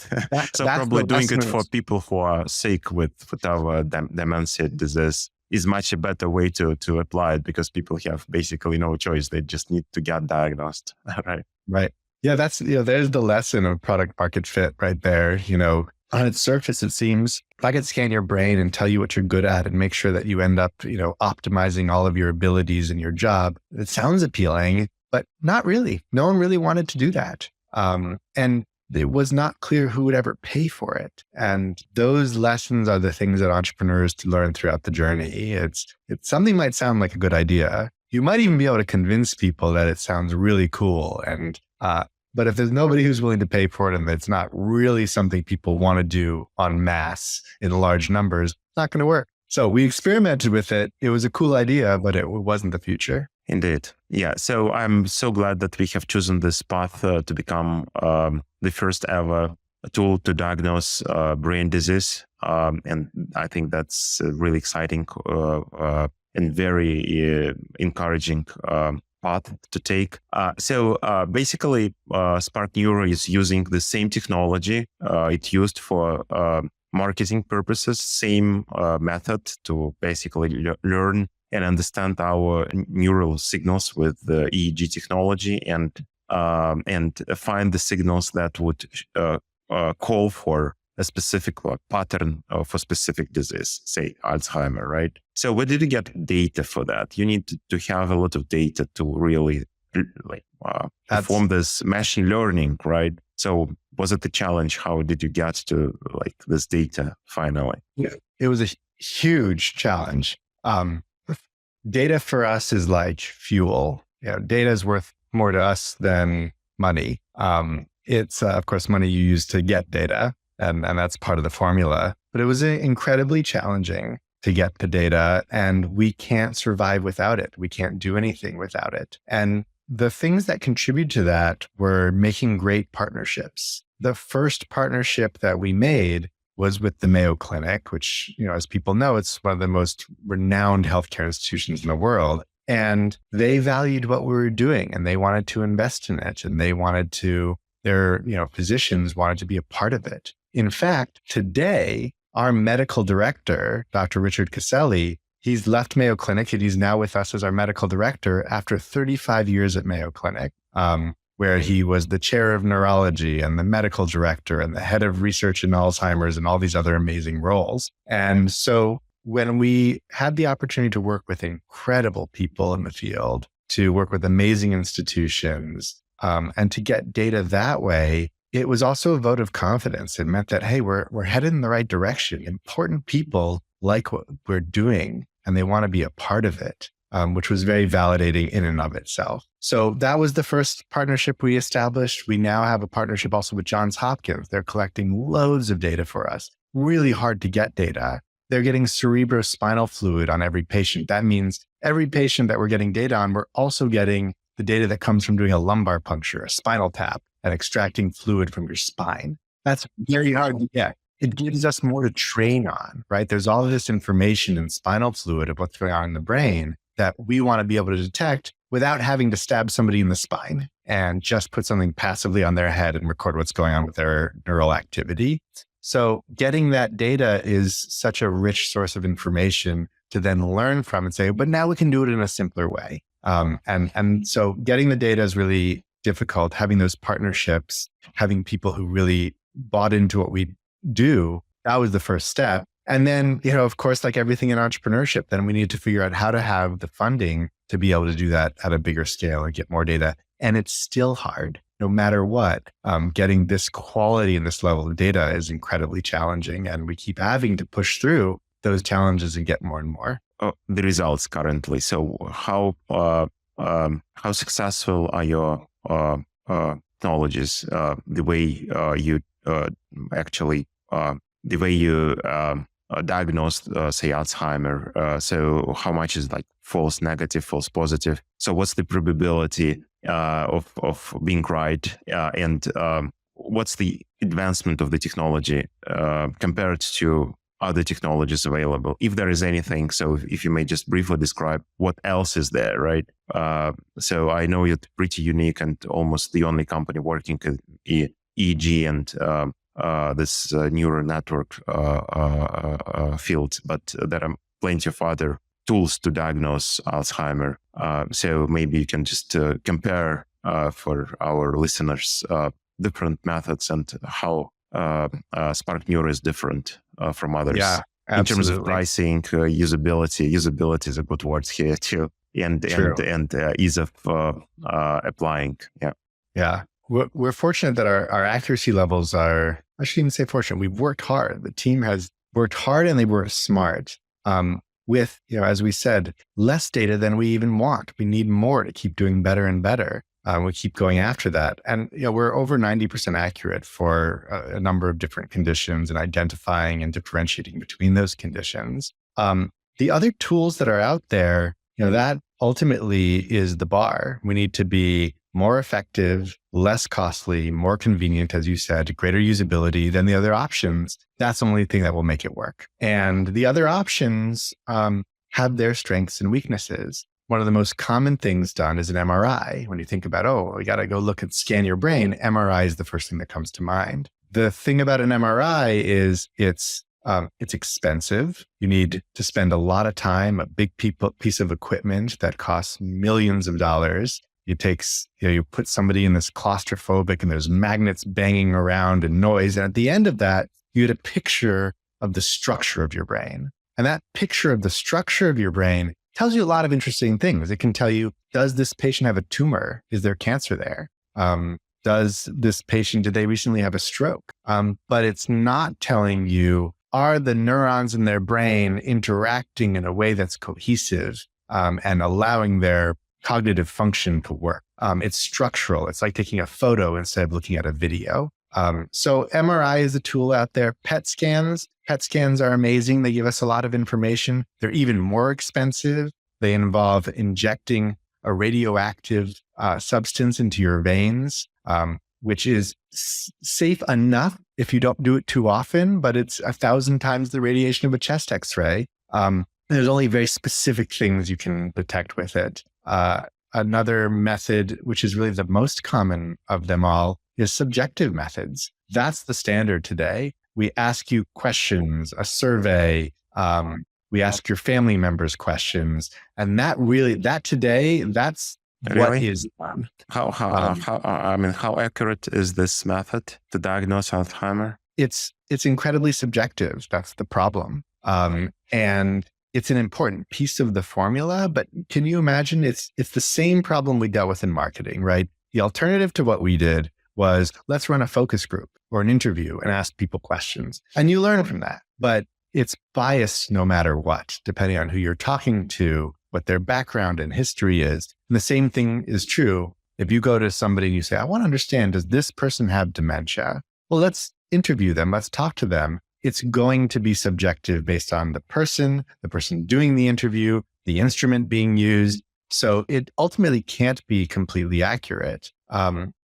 A: So probably doing it for people who are sick with our dementia disease is much a better way to apply it, because people have basically no choice. They just need to get diagnosed, right?
B: Right. Yeah, that's, there's the lesson of product market fit right there. On its surface, it seems if I could scan your brain and tell you what you're good at and make sure that you end up, optimizing all of your abilities in your job, it sounds appealing, but not really. No one really wanted to do that. And it was not clear who would ever pay for it. And those lessons are the things that entrepreneurs to learn throughout the journey. It's something might sound like a good idea. You might even be able to convince people that it sounds really cool. And, but if there's nobody who's willing to pay for it and it's not really something people want to do en masse in large numbers, it's not going to work. So we experimented with it. It was a cool idea, but it wasn't the future.
A: Indeed. Yeah. So I'm so glad that we have chosen this path to become the first ever tool to diagnose brain disease. And I think that's really exciting and very encouraging path to take. So basically, SPARK Neuro is using the same technology it used for marketing purposes, same method to basically learn and understand our neural signals with the EEG technology and find the signals that would call for a specific pattern for specific disease, say Alzheimer, right? So where did you get data for that? You need to have a lot of data to really perform this machine learning, right? So was it a challenge? How did you get to this data finally?
B: Yeah, it was a huge challenge. Data for us is like fuel. Data is worth more to us than money. It's of course money you use to get data, and that's part of the formula. But it was incredibly challenging to get the data, and we can't survive without it. We can't do anything without it. And the things that contribute to that were making great partnerships. The first partnership that we made was with the Mayo Clinic, which, as people know, it's one of the most renowned healthcare institutions in the world. And they valued what we were doing and they wanted to invest in it. And they wanted to, their, physicians wanted to be a part of it. In fact, today, our medical director, Dr. Richard Caselli, he's left Mayo Clinic and he's now with us as our medical director after 35 years at Mayo Clinic. Where he was the chair of neurology and the medical director and the head of research in Alzheimer's and all these other amazing roles. And so when we had the opportunity to work with incredible people in the field, to work with amazing institutions, and to get data that way, it was also a vote of confidence. It meant that, hey, we're headed in the right direction. Important people like what we're doing and they want to be a part of it. Which was very validating in and of itself. So that was the first partnership we established. We now have a partnership also with Johns Hopkins. They're collecting loads of data for us. Really hard to get data. They're getting cerebrospinal fluid on every patient. That means every patient that we're getting data on, we're also getting the data that comes from doing a lumbar puncture, a spinal tap, and extracting fluid from your spine. That's very hard to get. It gives us more to train on, right? There's all of this information in spinal fluid of what's going on in the brain that we want to be able to detect without having to stab somebody in the spine and just put something passively on their head and record what's going on with their neural activity. So getting that data is such a rich source of information to then learn from and say, but now we can do it in a simpler way. And so getting the data is really difficult. Having those partnerships, having people who really bought into what we do, that was the first step. And then, of course, like everything in entrepreneurship, then we need to figure out how to have the funding to be able to do that at a bigger scale and get more data. And it's still hard, no matter what. Getting this quality and this level of data is incredibly challenging. And we keep having to push through those challenges and get more and more.
A: the results currently. So how successful are your technologies? The way you actually the way you diagnose, say, Alzheimer. So how much is like false negative, false positive? So what's the probability of being right? And what's the advancement of the technology compared to other technologies available, if there is anything? So if you may just briefly describe what else is there, right? So I know you're pretty unique and almost the only company working in EEG and this neural network field, but there are plenty of other tools to diagnose Alzheimer. So maybe you can just compare for our listeners different methods and how SPARK Neuro is different from others.
B: Yeah,
A: in terms of
B: absolutely.
A: pricing, usability. Usability is a good word here too, and ease of applying. Yeah.
B: Yeah. We're fortunate that our accuracy levels are, I shouldn't even say fortunate. We've worked hard. The team has worked hard and they were smart. With, as we said, less data than we even want. We need more to keep doing better and better. We keep going after that. And, we're over 90% accurate for a number of different conditions and identifying and differentiating between those conditions. The other tools that are out there, that ultimately is the bar. We need to be more effective, less costly, more convenient, as you said, greater usability than the other options. That's the only thing that will make it work. And the other options have their strengths and weaknesses. One of the most common things done is an MRI. When you think about, we got to go look and scan your brain, MRI is the first thing that comes to mind. The thing about an MRI is it's expensive. You need to spend a lot of time, a big piece of equipment that costs millions of dollars. It takes, you put somebody in this claustrophobic and there's magnets banging around and noise. And at the end of that, you get a picture of the structure of your brain. And that picture of the structure of your brain tells you a lot of interesting things. It can tell you, does this patient have a tumor? Is there cancer there? Does this patient, did they recently have a stroke? But it's not telling you, are the neurons in their brain interacting in a way that's cohesive and allowing their cognitive function to work? It's structural. It's like taking a photo instead of looking at a video. So MRI is a tool out there. PET scans are amazing. They give us a lot of information. They're even more expensive. They involve injecting a radioactive substance into your veins, which is safe enough if you don't do it too often, but it's 1,000 times the radiation of a chest X-ray. There's only very specific things you can detect with it. Another method, which is really the most common of them all, is subjective methods. That's the standard today. We ask you questions, a survey. We ask your family members questions, and that's
A: Really?
B: what is done.
A: How accurate is this method to diagnose Alzheimer?
B: It's incredibly subjective. That's the problem. And it's an important piece of the formula, but can you imagine it's the same problem we dealt with in marketing, right? The alternative to what we did was, let's run a focus group or an interview and ask people questions. And you learn from that, but it's biased no matter what, depending on who you're talking to, what their background and history is. And the same thing is true if you go to somebody and you say, I want to understand, does this person have dementia? Well, let's interview them. Let's talk to them. It's going to be subjective based on the person doing the interview, the instrument being used. So it ultimately can't be completely accurate.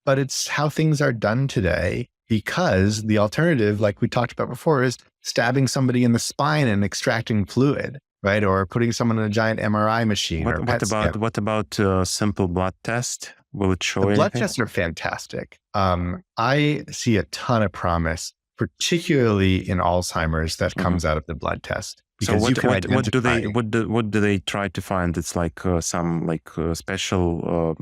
B: But it's how things are done today, because the alternative, like we talked about before, is stabbing somebody in the spine and extracting fluid, right? Or putting someone in a giant MRI machine.
A: What about simple blood test? Will it show anything?
B: Blood tests are fantastic. I see a ton of promise, particularly in Alzheimer's, that comes out of the blood test.
A: So what do they try to find? It's like some special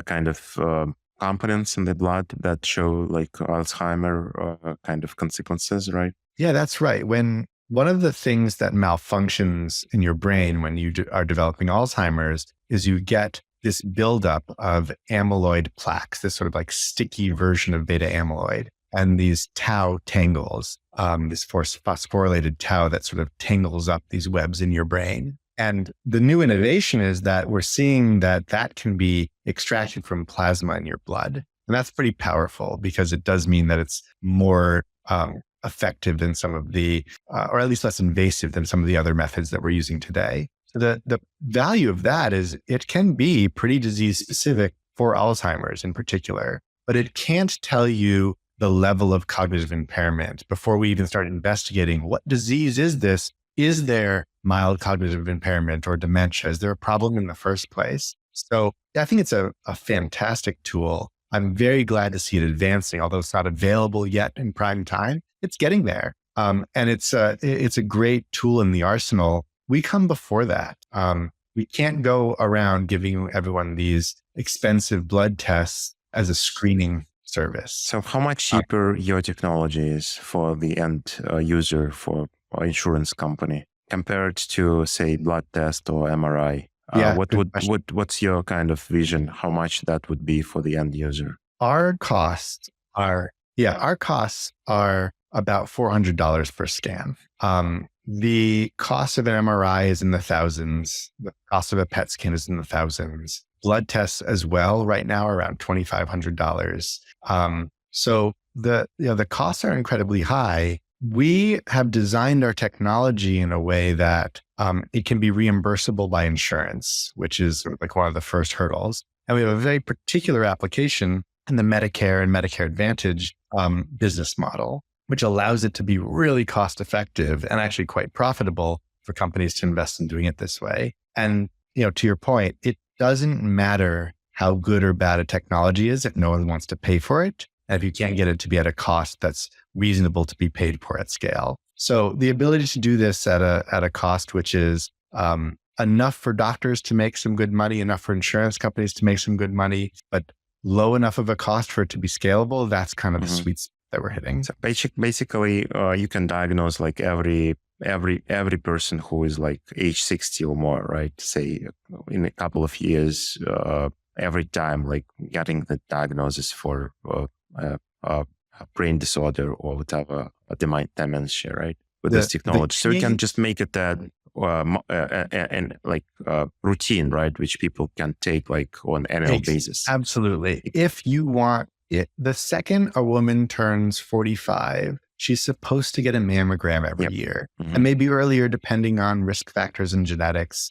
A: kind of components in the blood that show like Alzheimer kind of consequences, right?
B: Yeah, that's right. When one of the things that malfunctions in your brain when you are developing Alzheimer's is you get this buildup of amyloid plaques, this sort of like sticky version of beta amyloid. and these tau tangles, this phosphorylated tau that sort of tangles up these webs in your brain. And the new innovation is that we're seeing that that can be extracted from plasma in your blood. And that's pretty powerful because it does mean that it's more effective than some of the, or at least less invasive than some of the other methods that we're using today. So the value of that is it can be pretty disease specific for Alzheimer's in particular, but it can't tell you the level of cognitive impairment before we even start investigating what disease is this? Is there mild cognitive impairment or dementia? Is there a problem in the first place? So I think it's a fantastic tool. I'm very glad to see it advancing, although it's not available yet in prime time. It's getting there. And it's a great tool in the arsenal. We come before that. We can't go around giving everyone these expensive blood tests as a screening service.
A: So how much cheaper your technology is for the end user, for an insurance company, compared to, say, blood test or MRI? What's your kind of vision? How much that would be for the end user?
B: Our costs are about $400 per scan. The cost of an MRI is in the thousands. The cost of a PET scan is in the thousands. Blood tests as well right now are around $2,500. So the costs are incredibly high. We have designed our technology in a way that it can be reimbursable by insurance, which is sort of like one of the first hurdles. And we have a very particular application in the Medicare and Medicare Advantage business model, which allows it to be really cost effective and actually quite profitable for companies to invest in doing it this way. And, to your point, it doesn't matter how good or bad a technology is if no one wants to pay for it, and if you can't get it to be at a cost that's reasonable to be paid for at scale. So the ability to do this at a cost which is enough for doctors to make some good money, enough for insurance companies to make some good money, but low enough of a cost for it to be scalable, that's kind of the sweet spot that we're hitting.
A: So basically, you can diagnose like every person who is like age 60 or more, right? Say in a couple of years, every time, like getting the diagnosis for a brain disorder or whatever, dementia, right? With this technology. So you can just make it that routine, right? Which people can take like on an annual basis.
B: Absolutely. If you want it, the second a woman turns 45, she's supposed to get a mammogram every year, and maybe earlier depending on risk factors and genetics.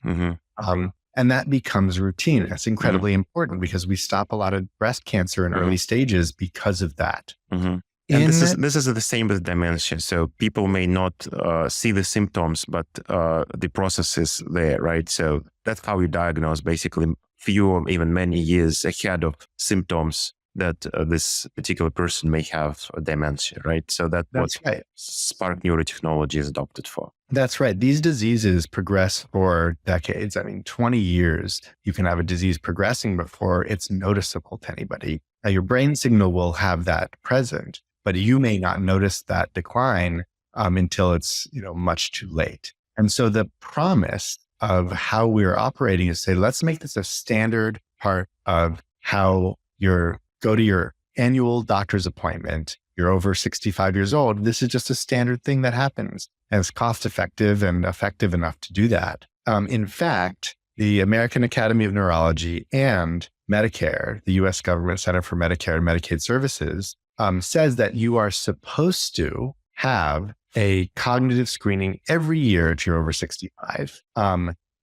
B: And that becomes routine. That's incredibly important because we stop a lot of breast cancer in early stages because of that.
A: And this is the same with dementia. So people may not see the symptoms, but the process is there, right? So that's how you diagnose basically few or even many years ahead of symptoms that this particular person may have dementia, right? So that's what right. SPARK Neuro technology is adopted for.
B: That's right. These diseases progress for decades. I mean, 20 years, you can have a disease progressing before it's noticeable to anybody. Now, your brain signal will have that present, but you may not notice that decline until it's much too late. And so the promise of how we're operating is say, let's make this a standard part of how you go to your annual doctor's appointment. You're over 65 years old. This is just a standard thing that happens, and it's cost effective and effective enough to do that. In fact, the American Academy of Neurology and Medicare, the U.S. Government Center for Medicare and Medicaid Services, says that you are supposed to have a cognitive screening every year if you're over 65.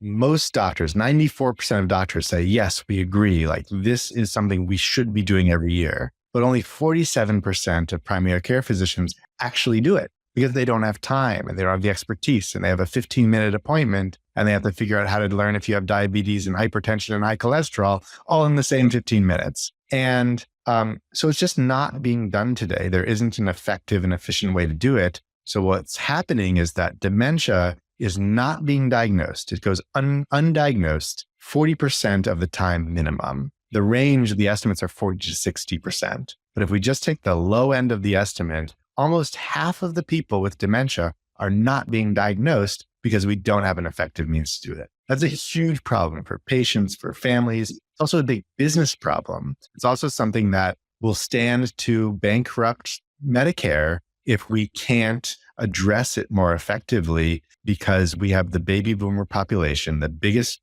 B: Most doctors, 94% of doctors say, yes, we agree. Like this is something we should be doing every year. But only 47% of primary care physicians actually do it because they don't have time and they don't have the expertise, and they have a 15-minute appointment and they have to figure out how to learn if you have diabetes and hypertension and high cholesterol all in the same 15 minutes. And so it's just not being done today. There isn't an effective and efficient way to do it. So what's happening is that dementia is not being diagnosed. It goes undiagnosed 40% of the time minimum. The range of the estimates are 40 to 60%. But if we just take the low end of the estimate, almost half of the people with dementia are not being diagnosed because we don't have an effective means to do it. That's a huge problem for patients, for families. It's also a big business problem. It's also something that will stand to bankrupt Medicare if we can't address it more effectively, because we have the baby boomer population, the biggest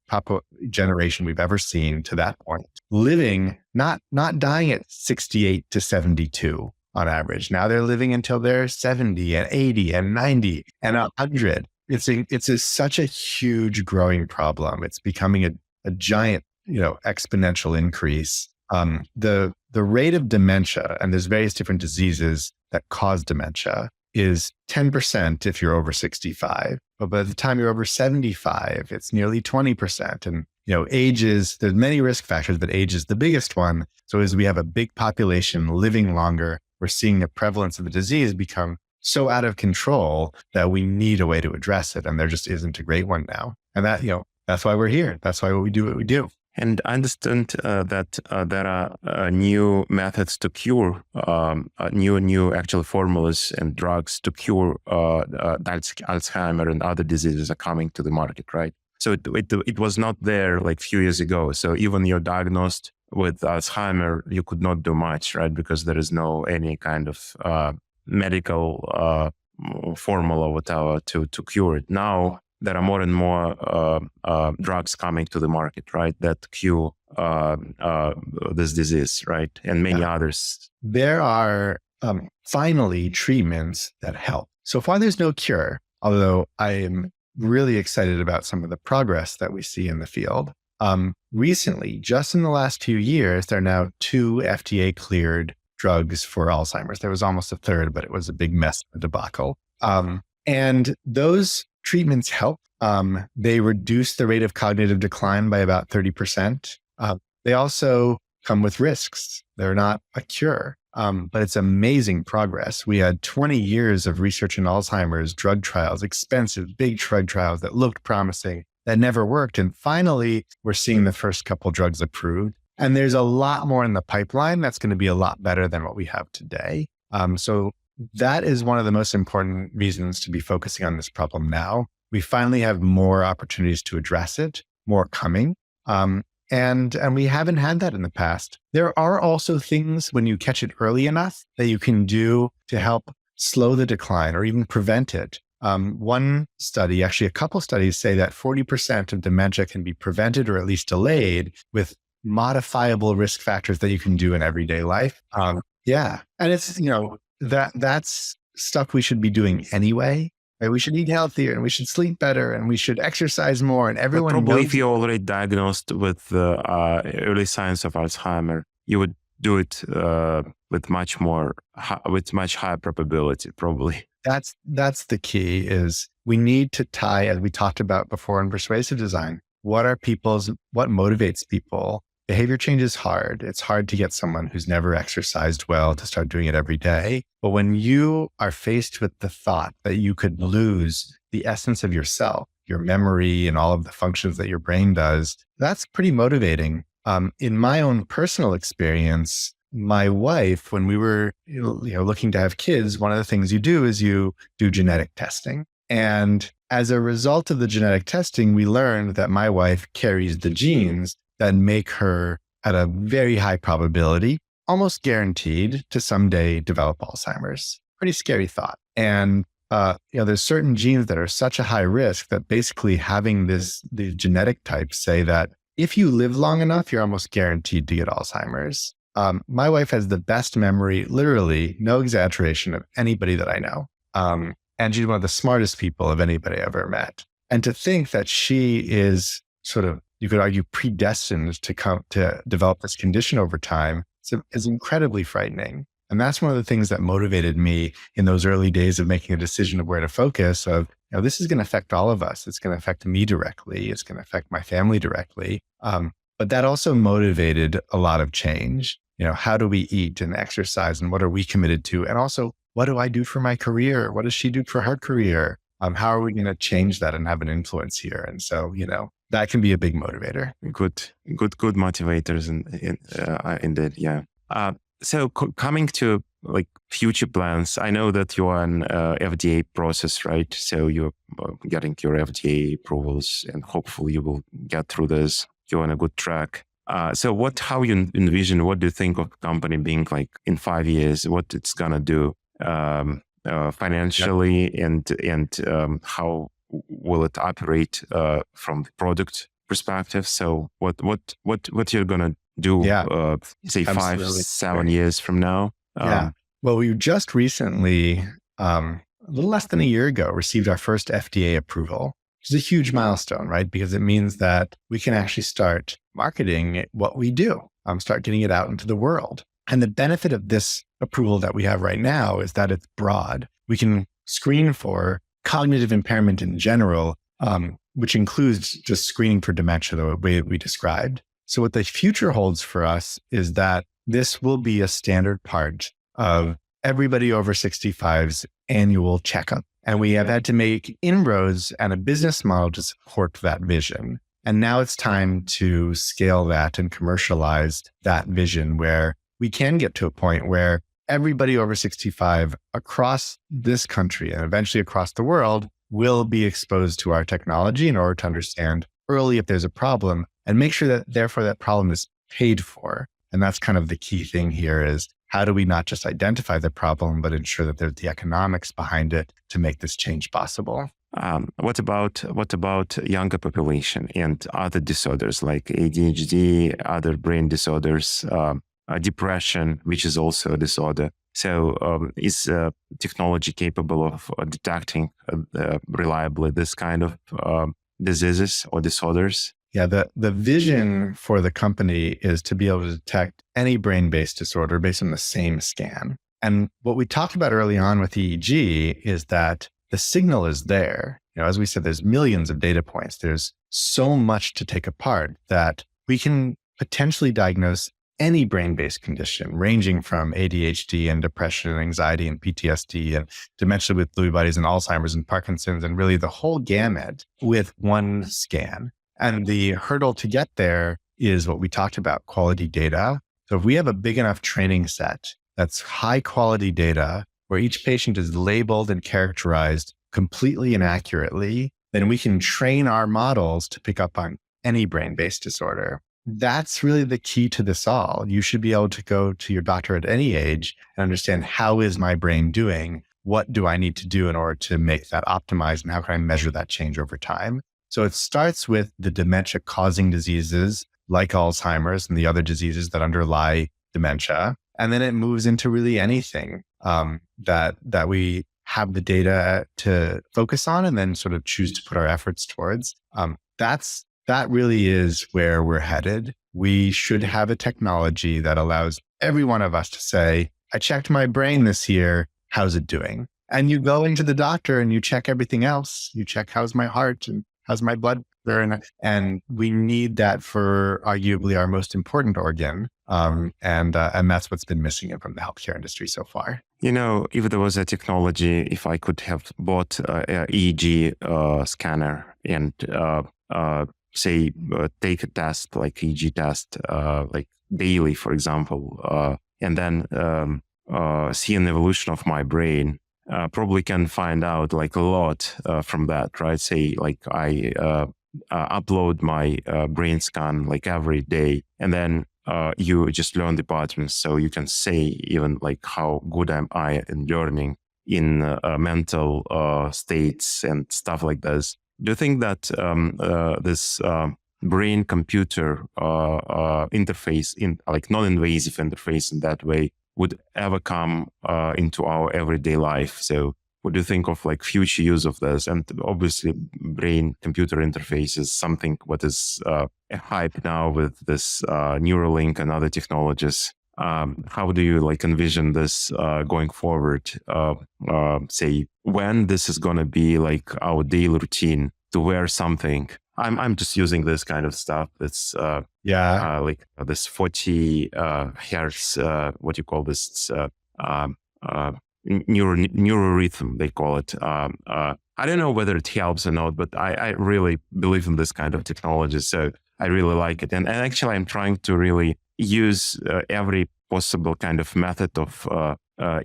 B: generation we've ever seen to that point, living, not dying at 68 to 72 on average. Now they're living until they're 70 and 80 and 90 and 100. It's such a huge growing problem. It's becoming a giant, exponential increase. The rate of dementia, and there's various different diseases that cause dementia, is 10% if you're over 65. But by the time you're over 75, it's nearly 20%. And, there's many risk factors, but age is the biggest one. So as we have a big population living longer, we're seeing the prevalence of the disease become so out of control that we need a way to address it. And there just isn't a great one now. And that's why we're here. That's why we do what we do.
A: And I understand that there are new methods to cure, new actual formulas and drugs to cure Alzheimer and other diseases are coming to the market, right? So it was not there like a few years ago. So even you're diagnosed with Alzheimer, you could not do much, right? Because there is no any kind of medical formula or whatever to cure it. Now there are more and more drugs coming to the market, right? That cure this disease, right? And many others.
B: There are finally treatments that help. So far, there's no cure, although I am really excited about some of the progress that we see in the field. Recently, just in the last few years, there are now 2 FDA cleared drugs for Alzheimer's. There was almost a third, but it was a big mess, a debacle. And those treatments help. They reduce the rate of cognitive decline by about 30%. They also come with risks. They're not a cure, but it's amazing progress. We had 20 years of research in Alzheimer's drug trials, expensive, big drug trials that looked promising, that never worked. And finally, we're seeing the first couple drugs approved. And there's a lot more in the pipeline that's going to be a lot better than what we have today. So that is one of the most important reasons to be focusing on this problem now. We finally have more opportunities to address it, more coming. And we haven't had that in the past. There are also things when you catch it early enough that you can do to help slow the decline or even prevent it. One study, actually a couple studies, say that 40% of dementia can be prevented or at least delayed with modifiable risk factors that you can do in everyday life. And it's, that's stuff we should be doing anyway. Right? We should eat healthier and we should sleep better and we should exercise more. And everyone
A: probably
B: knows.
A: If you're already diagnosed with the early signs of Alzheimer, you would do it with much higher probability, probably.
B: That's the key. Is we need to tie, as we talked about before in persuasive design, what motivates people. Behavior change is hard. It's hard to get someone who's never exercised well to start doing it every day. But when you are faced with the thought that you could lose the essence of yourself, your memory and all of the functions that your brain does, that's pretty motivating. In my own personal experience, my wife, when we were looking to have kids, one of the things you do is you do genetic testing. And as a result of the genetic testing, we learned that my wife carries the genes that make her at a very high probability, almost guaranteed to someday develop Alzheimer's. Pretty scary thought. And, there's certain genes that are such a high risk that basically having these genetic types say that if you live long enough, you're almost guaranteed to get Alzheimer's. My wife has the best memory, literally, no exaggeration, of anybody that I know. And she's one of the smartest people of anybody I've ever met. And to think that she is sort of, you could argue, predestined to develop this condition over time is incredibly frightening. And that's one of the things that motivated me in those early days of making a decision of where to focus of, this is going to affect all of us. It's going to affect me directly. It's going to affect my family directly. But that also motivated a lot of change. How do we eat and exercise and what are we committed to? And also, what do I do for my career? What does she do for her career? How are we going to change that and have an influence here? And so, that can be a big motivator.
A: Good motivators indeed. Yeah. So coming to like future plans, I know that you are in FDA process, right? So you're getting your FDA approvals and hopefully you will get through this. You're on a good track. So how you envision, what do you think of the company being like in 5 years, what it's going to do? financially, and how will it operate from the product perspective? So what you're gonna do? Say
B: Absolutely.
A: 5-7 years from now?
B: Well, we just recently, a little less than a year ago, received our first FDA approval, which is a huge milestone, right? Because it means that we can actually start marketing what we do, start getting it out into the world. And the benefit of this approval that we have right now is that it's broad. We can screen for cognitive impairment in general, which includes just screening for dementia, the way we described. So what the future holds for us is that this will be a standard part of everybody over 65's annual checkup. And we have had to make inroads and a business model to support that vision. And now it's time to scale that and commercialize that vision, where we can get to a point where everybody over 65 across this country and eventually across the world will be exposed to our technology in order to understand early if there's a problem and make sure that therefore that problem is paid for. And that's kind of the key thing here is, how do we not just identify the problem, but ensure that there's the economics behind it to make this change possible?
A: What about younger population and other disorders like ADHD, other brain disorders, depression, which is also a disorder? So is technology capable of detecting reliably this kind of diseases or disorders?
B: Yeah, the vision for the company is to be able to detect any brain-based disorder based on the same scan. And what we talked about early on with EEG is that the signal is there. As we said, there's millions of data points. There's so much to take apart that we can potentially diagnose any brain-based condition, ranging from ADHD and depression and anxiety and PTSD and dementia with Lewy bodies and Alzheimer's and Parkinson's, and really the whole gamut with one scan. And the hurdle to get there is what we talked about, quality data. So if we have a big enough training set that's high quality data where each patient is labeled and characterized completely and accurately, then we can train our models to pick up on any brain-based disorder. That's really the key to this all. You should be able to go to your doctor at any age and understand, how is my brain doing? What do I need to do in order to make that optimized? And how can I measure that change over time? So it starts with the dementia causing diseases like Alzheimer's and the other diseases that underlie dementia. And then it moves into really anything that we have the data to focus on and then sort of choose to put our efforts towards. That really is where we're headed. We should have a technology that allows every one of us to say, I checked my brain this year. How's it doing? And you go into the doctor and you check everything else. You check, how's my heart and how's my blood pressure? And we need that for arguably our most important organ. And that's what's been missing from the healthcare industry so far.
A: If there was a technology, if I could have bought a EEG scanner and say take a test like EEG test like daily, for example, and then see an evolution of my brain, probably can find out like a lot from that, right? Say like I upload my brain scan like every day, and then you just learn the patterns, so you can say even like how good am I in learning in mental states and stuff like this. Do you think that this brain-computer interface, in like non-invasive interface in that way, would ever come into our everyday life? So what do you think of like future use of this? And obviously brain-computer interface is something what is a hype now with this Neuralink and other technologies. How do you like envision this going forward? Say when this is going to be like our daily routine to wear something. I'm just using this kind of stuff. It's like this 40 hertz. What do you call this? Neurorhythm, they call it. I don't know whether it helps or not, but I really believe in this kind of technology. So I really like it. And actually, I'm trying to really use every possible kind of method of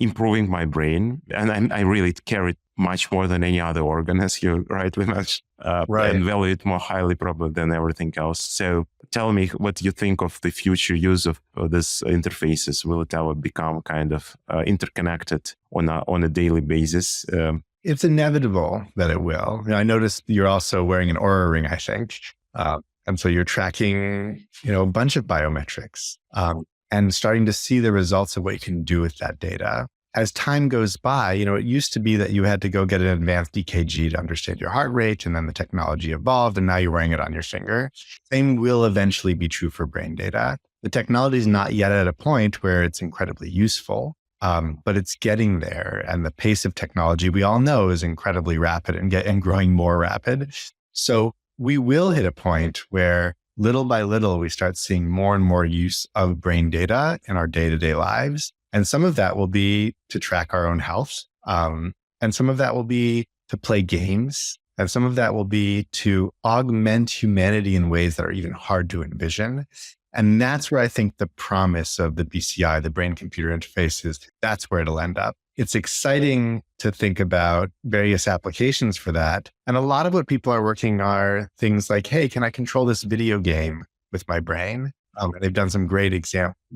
A: improving my brain. And I really care much more than any other organ, as you rightly mentioned,
B: Right.
A: and value it more highly probably than everything else. So tell me what you think of the future use of these interfaces. Will it ever become kind of interconnected on a daily basis?
B: It's inevitable that it will. I noticed you're also wearing an Aura ring, I think. And so you're tracking, a bunch of biometrics and starting to see the results of what you can do with that data. As time goes by, it used to be that you had to go get an advanced EKG to understand your heart rate, and then the technology evolved, and now you're wearing it on your finger. Same will eventually be true for brain data. The technology is not yet at a point where it's incredibly useful, but it's getting there. And the pace of technology, we all know, is incredibly rapid and growing more rapid. So we will hit a point where little by little, we start seeing more and more use of brain data in our day-to-day lives. And some of that will be to track our own health. And some of that will be to play games. And some of that will be to augment humanity in ways that are even hard to envision. And that's where I think the promise of the BCI, the brain computer interface, is. That's where it'll end up. It's exciting to think about various applications for that. And a lot of what people are working are things like, hey, can I control this video game with my brain? They've done some great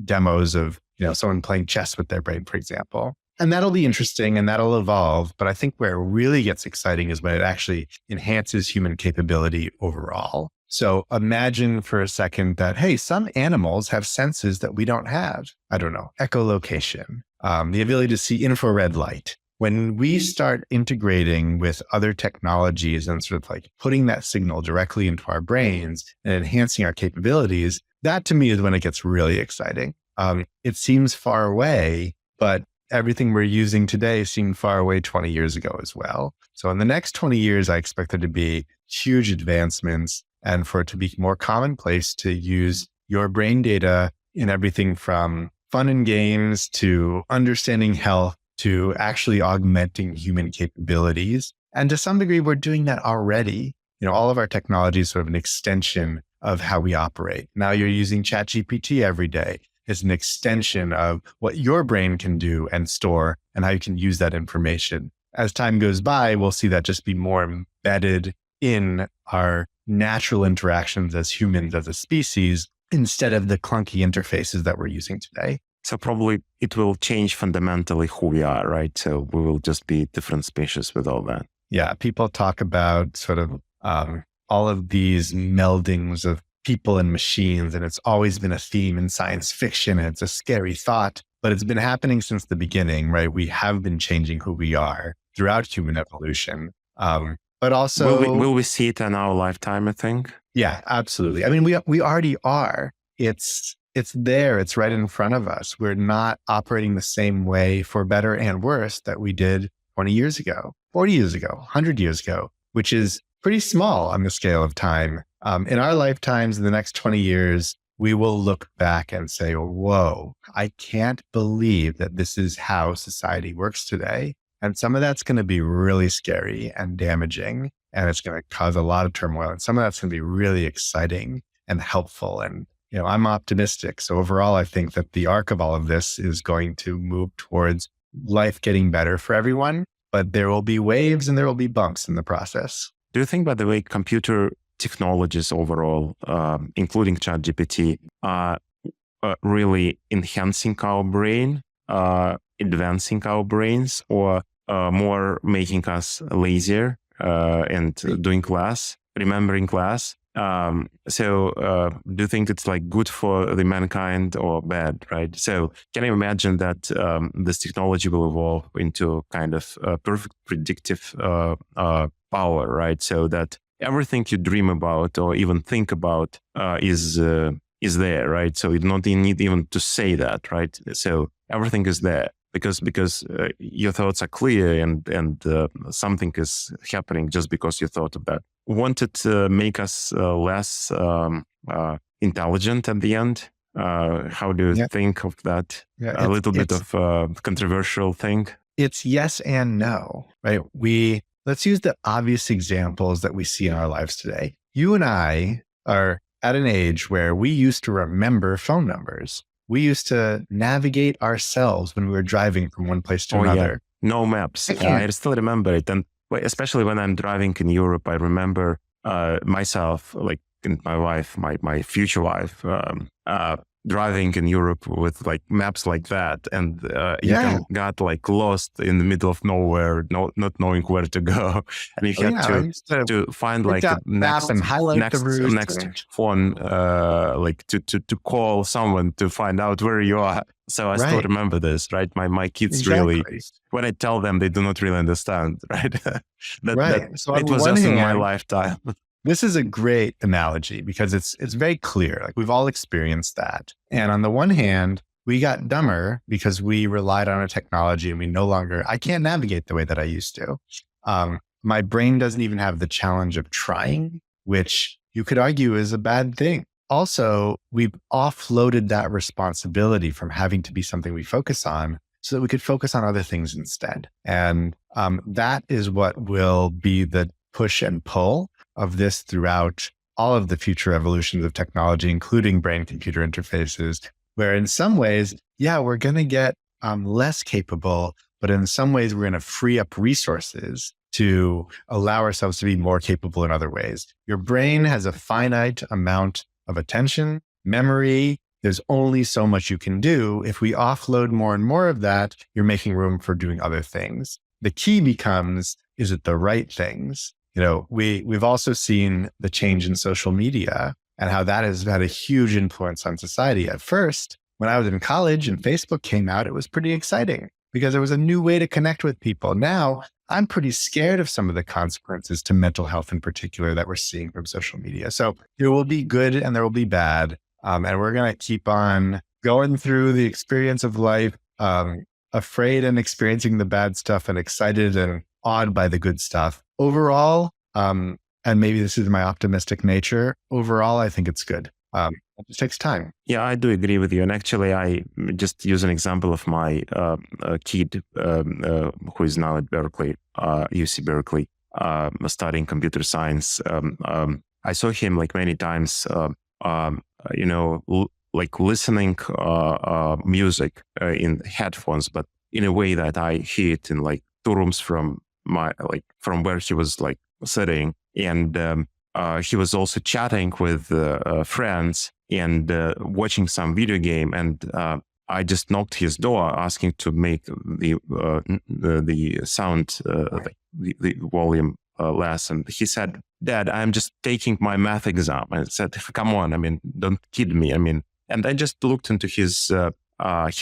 B: demos of, someone playing chess with their brain, for example. And that'll be interesting and that'll evolve. But I think where it really gets exciting is when it actually enhances human capability overall. So imagine for a second that, hey, some animals have senses that we don't have. I don't know, echolocation, the ability to see infrared light. When we start integrating with other technologies and sort of like putting that signal directly into our brains and enhancing our capabilities, that to me is when it gets really exciting. It seems far away, but everything we're using today seemed far away 20 years ago as well. So in the next 20 years, I expect there to be huge advancements and for it to be more commonplace to use your brain data in everything from fun and games to understanding health to actually augmenting human capabilities. And to some degree, we're doing that already. All of our technology is sort of an extension of how we operate. Now you're using ChatGPT every day. It's an extension of what your brain can do and store and how you can use that information. As time goes by, we'll see that just be more embedded in our natural interactions as humans, as a species, instead of the clunky interfaces that we're using today.
A: So probably it will change fundamentally who we are, right? So we will just be different species with all that.
B: Yeah, people talk about sort of all of these meldings of people and machines, and it's always been a theme in science fiction, and it's a scary thought, but it's been happening since the beginning, right? We have been changing who we are throughout human evolution. But also,
A: will we see it in our lifetime, I think?
B: Yeah, absolutely. I mean, we already are. It's there. It's right in front of us. We're not operating the same way, for better and worse, that we did 20 years ago, 40 years ago, 100 years ago, which is pretty small on the scale of time. In our lifetimes, in the next 20 years, we will look back and say, whoa, I can't believe that this is how society works today. And some of that's going to be really scary and damaging, and it's going to cause a lot of turmoil. And some of that's going to be really exciting and helpful. And, I'm optimistic. So overall, I think that the arc of all of this is going to move towards life getting better for everyone, but there will be waves and there will be bumps in the process.
A: Do you think, by the way, computer technologies overall, including ChatGPT, are really enhancing our brain, advancing our brains, or more making us lazier and doing less, remembering less? So do you think it's like good for the mankind or bad, right? So can you imagine that this technology will evolve into kind of perfect predictive power, right? So that everything you dream about or even think about is there, right? So you don't need even to say that, right? So everything is there because your thoughts are clear and something is happening just because you thought of that. Won't it make us less intelligent at the end? How do you think of that? A little bit of a controversial thing.
B: It's yes and no, right? Let's use the obvious examples that we see in our lives today. You and I are at an age where we used to remember phone numbers. We used to navigate ourselves when we were driving from one place to another.
A: no maps.
B: I can't.
A: I still remember it. And especially when I'm driving in Europe, I remember myself, like my wife, my future wife, driving in Europe with like maps like that. And you
B: Yeah.
A: can got like lost in the middle of nowhere, not knowing where to go. And you
B: Oh,
A: had
B: yeah. I used to
A: to find
B: pick
A: like
B: up
A: a
B: map and highlight the route.
A: next phone, like to call someone to find out where you are. So I still
B: Right.
A: remember this, right? My kids really,
B: Exactly.
A: when I tell them, they do not really understand, right? that
B: Right. So on
A: it was
B: one
A: just in my
B: hand,
A: lifetime.
B: this is a great analogy because it's very clear. Like we've all experienced that. And on the one hand, we got dumber because we relied on a technology and I can't navigate the way that I used to. My brain doesn't even have the challenge of trying, which you could argue is a bad thing. Also, we've offloaded that responsibility from having to be something we focus on so that we could focus on other things instead. And that is what will be the push and pull of this throughout all of the future evolutions of technology, including brain-computer interfaces, where in some ways, yeah, we're going to get less capable, but in some ways, we're going to free up resources to allow ourselves to be more capable in other ways. Your brain has a finite amount of attention, memory. There's only so much you can do. If we offload more and more of that, you're making room for doing other things. The key becomes, is it the right things? We've also seen the change in social media and how that has had a huge influence on society. At first, when I was in college and Facebook came out, it was pretty exciting because it was a new way to connect with people. Now, I'm pretty scared of some of the consequences to mental health in particular that we're seeing from social media. So there will be good and there will be bad. And we're going to keep on going through the experience of life, afraid and experiencing the bad stuff and excited and awed by the good stuff. Overall, and maybe this is my optimistic nature, overall, I think it's good. It just takes time.
A: Yeah, I do agree with you. And actually, I just use an example of my kid who is now at Berkeley, UC Berkeley, studying computer science. I saw him like many times, like listening music in headphones, but in a way that I hear it in like 2 rooms from from where he was like sitting. And he was also chatting with friends and watching some video game. And I just knocked his door, asking to make the sound, the volume less. And he said, "Dad, I'm just taking my math exam." I said, "Come on, I mean, don't kid me. I mean," and I just looked into his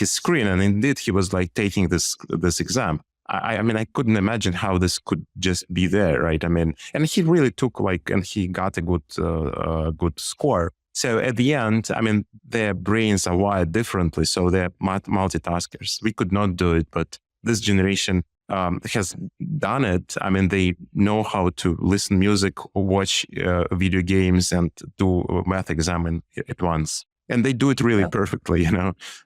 A: screen, and indeed, he was like taking this exam. I mean, I couldn't imagine how this could just be there, right? I mean, and he really took and he got a good score. So at the end, I mean, their brains are wired differently, so they're multitaskers. We could not do it, but this generation has done it. I mean, they know how to listen music, watch video games, and do a math exam at once. And they do it really perfectly,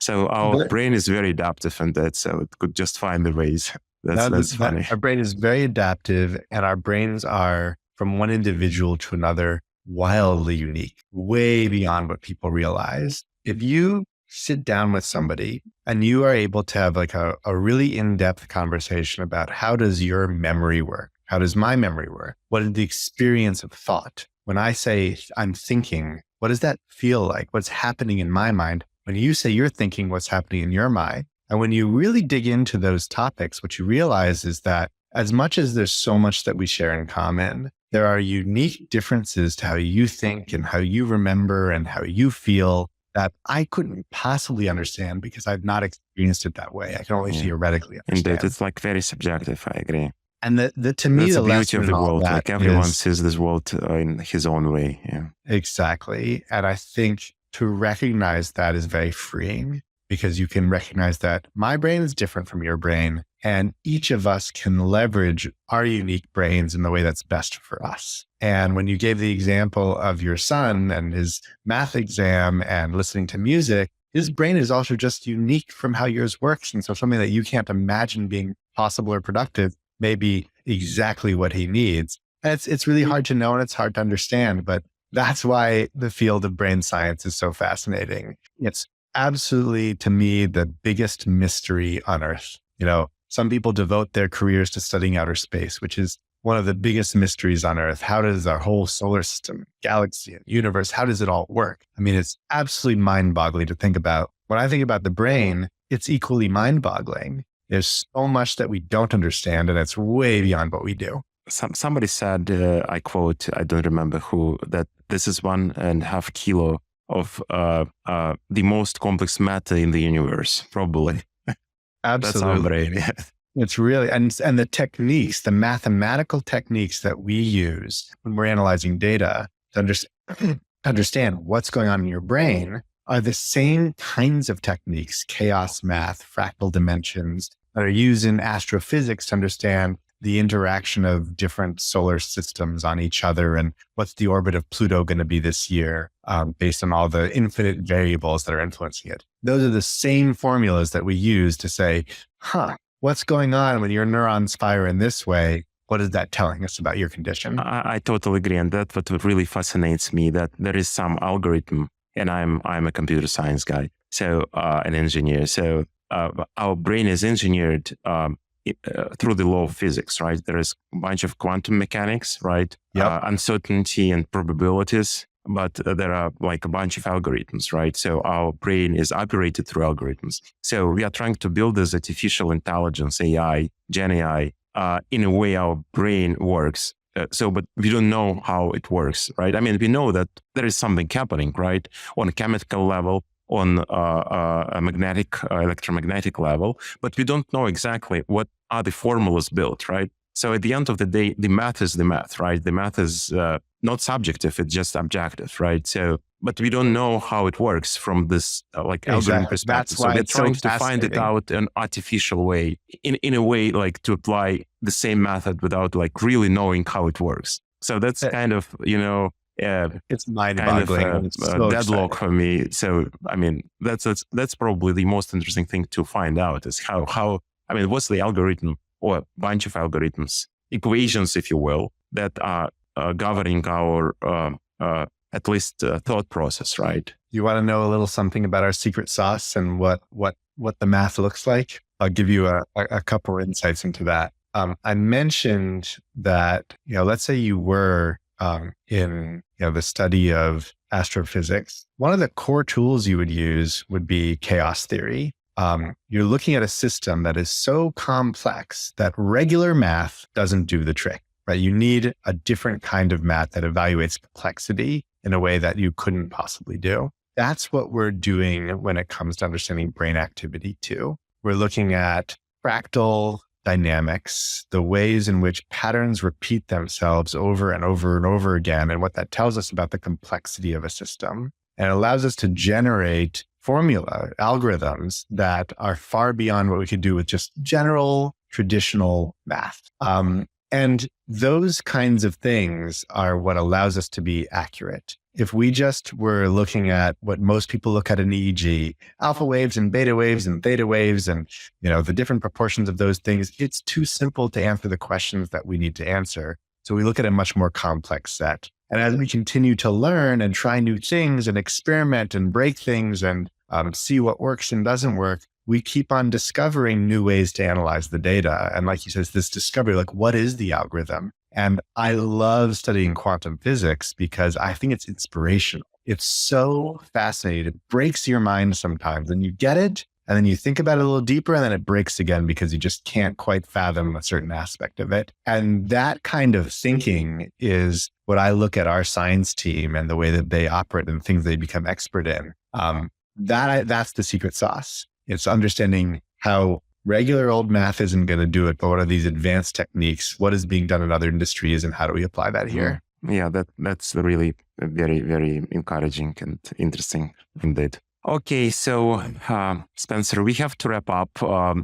A: So our brain is very adaptive in that, so it could just find the ways. That's funny.
B: Our brain is very adaptive, and our brains are, from one individual to another, wildly unique, way beyond what people realize. If you sit down with somebody and you are able to have like a really in-depth conversation about how does your memory work? How does my memory work? What is the experience of thought? When I say I'm thinking, what does that feel like? What's happening in my mind? When you say you're thinking, what's happening in your mind? And when you really dig into those topics, what you realize is that as much as there's so much that we share in common, there are unique differences to how you think and how you remember and how you feel that I couldn't possibly understand because I've not experienced it that way. I can only theoretically understand.
A: Indeed, it's like very subjective. I agree.
B: And to me,
A: that's
B: the
A: beauty of the world. Like everyone
B: is,
A: sees this world in his own way. Yeah,
B: exactly. And I think to recognize that is very freeing, because you can recognize that my brain is different from your brain, and each of us can leverage our unique brains in the way that's best for us. And when you gave the example of your son and his math exam and listening to music, his brain is also just unique from how yours works. And so something that you can't imagine being possible or productive may be exactly what he needs. And it's really hard to know and it's hard to understand, but that's why the field of brain science is so fascinating. It's absolutely, to me, the biggest mystery on earth. Some people devote their careers to studying outer space, which is one of the biggest mysteries on Earth. How does our whole solar system, galaxy, and universe, how does it all work? I mean, it's absolutely mind-boggling to think about. When I think about the brain, it's equally mind-boggling. There's so much that we don't understand, and it's way beyond what we do.
A: Somebody said, I quote, I don't remember who, that this is 1.5 kilo of the most complex matter in the universe, probably.
B: Absolutely.
A: That's our brain.
B: It's really, and the techniques, the mathematical techniques that we use when we're analyzing data to understand what's going on in your brain are the same kinds of techniques, chaos math, fractal dimensions, that are used in astrophysics to understand the interaction of different solar systems on each other and what's the orbit of Pluto going to be this year based on all the infinite variables that are influencing it. Those are the same formulas that we use to say, what's going on when your neurons fire in this way? What is that telling us about your condition?
A: I totally agree. And that's what really fascinates me, that there is some algorithm, and I'm a computer science guy, so an engineer. So our brain is engineered through the law of physics, right? There is a bunch of quantum mechanics, right?
B: Yep.
A: Uncertainty and probabilities, but there are like a bunch of algorithms, right? So our brain is operated through algorithms. So we are trying to build this artificial intelligence, AI, Gen AI, in a way our brain works. But we don't know how it works, right? I mean, we know that there is something happening, right? On a chemical level, on a electromagnetic level, but we don't know exactly what are the formulas built, right? So at the end of the day, the math is the math, right? The math is not subjective, it's just objective, right? So, but we don't know how it works from this algorithm perspective.
B: That's why
A: so we're
B: it's
A: trying
B: so
A: to find it out in an artificial way, in a way like to apply the same method without like really knowing how it works. So that's kind of,
B: it's mind-boggling.
A: Kind of
B: It's so
A: deadlock
B: exciting
A: for me. So, I mean, that's probably the most interesting thing to find out is how what's the algorithm or a bunch of algorithms, equations, if you will, that are governing our at least thought process, right?
B: You want to know a little something about our secret sauce and what the math looks like? I'll give you a couple insights into that. I mentioned that, let's say you were in the study of astrophysics. One of the core tools you would use would be chaos theory. You're looking at a system that is so complex that regular math doesn't do the trick, right? You need a different kind of math that evaluates complexity in a way that you couldn't possibly do. That's what we're doing when it comes to understanding brain activity too. We're looking at fractal dynamics, the ways in which patterns repeat themselves over and over and over again, and what that tells us about the complexity of a system. And it allows us to generate algorithms that are far beyond what we could do with just general traditional math. And those kinds of things are what allows us to be accurate. If we just were looking at what most people look at in EEG, alpha waves and beta waves and theta waves and, the different proportions of those things, it's too simple to answer the questions that we need to answer. So we look at a much more complex set. And as we continue to learn and try new things and experiment and break things and see what works and doesn't work, we keep on discovering new ways to analyze the data. And like you said, this discovery, like what is the algorithm? And I love studying quantum physics because I think it's inspirational. It's so fascinating. It breaks your mind sometimes and you get it. And then you think about it a little deeper and then it breaks again because you just can't quite fathom a certain aspect of it. And that kind of thinking is what I look at our science team and the way that they operate and things they become expert in. That's the secret sauce. It's understanding how regular old math isn't going to do it, but what are these advanced techniques? What is being done in other industries and how do we apply that here?
A: Yeah, that's really very, very encouraging and interesting indeed. Okay, so Spencer, we have to wrap up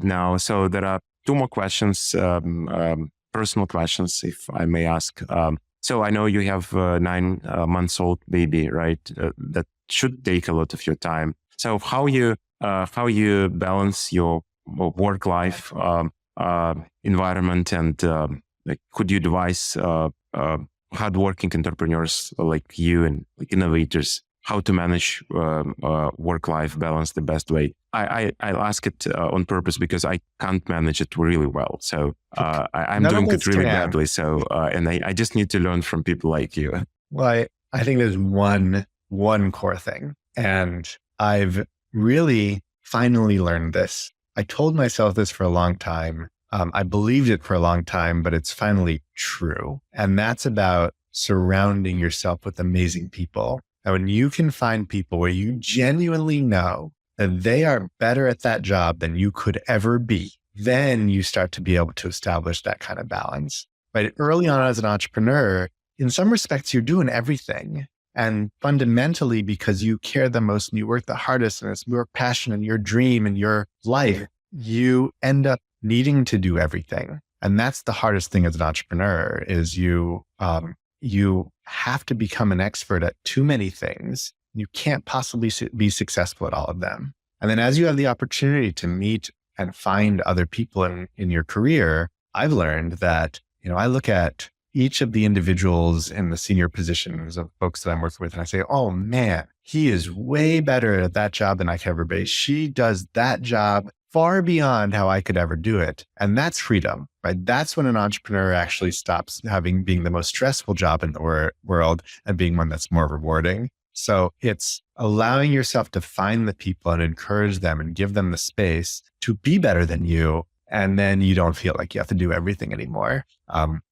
A: now. So there are two more questions, personal questions, if I may ask. So I know you have a 9-month-old baby, right? That should take a lot of your time. So how you balance your work life environment and could you advise hardworking entrepreneurs like you and like innovators how to manage work-life balance the best way. I'll ask it on purpose because I can't manage it really well. So I'm
B: None of
A: doing
B: us
A: it really
B: can.
A: badly. So and I just need to learn from people like you.
B: Well, I think there's one core thing, and I've really finally learned this. I told myself this for a long time. I believed it for a long time, but it's finally true. And that's about surrounding yourself with amazing people. And when you can find people where you genuinely know that they are better at that job than you could ever be, then you start to be able to establish that kind of balance. Right? Early on as an entrepreneur, in some respects, you're doing everything. And fundamentally, because you care the most and you work the hardest and it's your passion and your dream and your life, you end up needing to do everything. And that's the hardest thing as an entrepreneur is you have to become an expert at too many things. You can't possibly be successful at all of them. And then as you have the opportunity to meet and find other people in your career, I've learned that, I look at each of the individuals in the senior positions of folks that I'm working with, and I say, oh man, he is way better at that job than I could ever be. She does that job far beyond how I could ever do it. And that's freedom, right? That's when an entrepreneur actually stops being the most stressful job in the world and being one that's more rewarding. So it's allowing yourself to find the people and encourage them and give them the space to be better than you. And then you don't feel like you have to do everything anymore.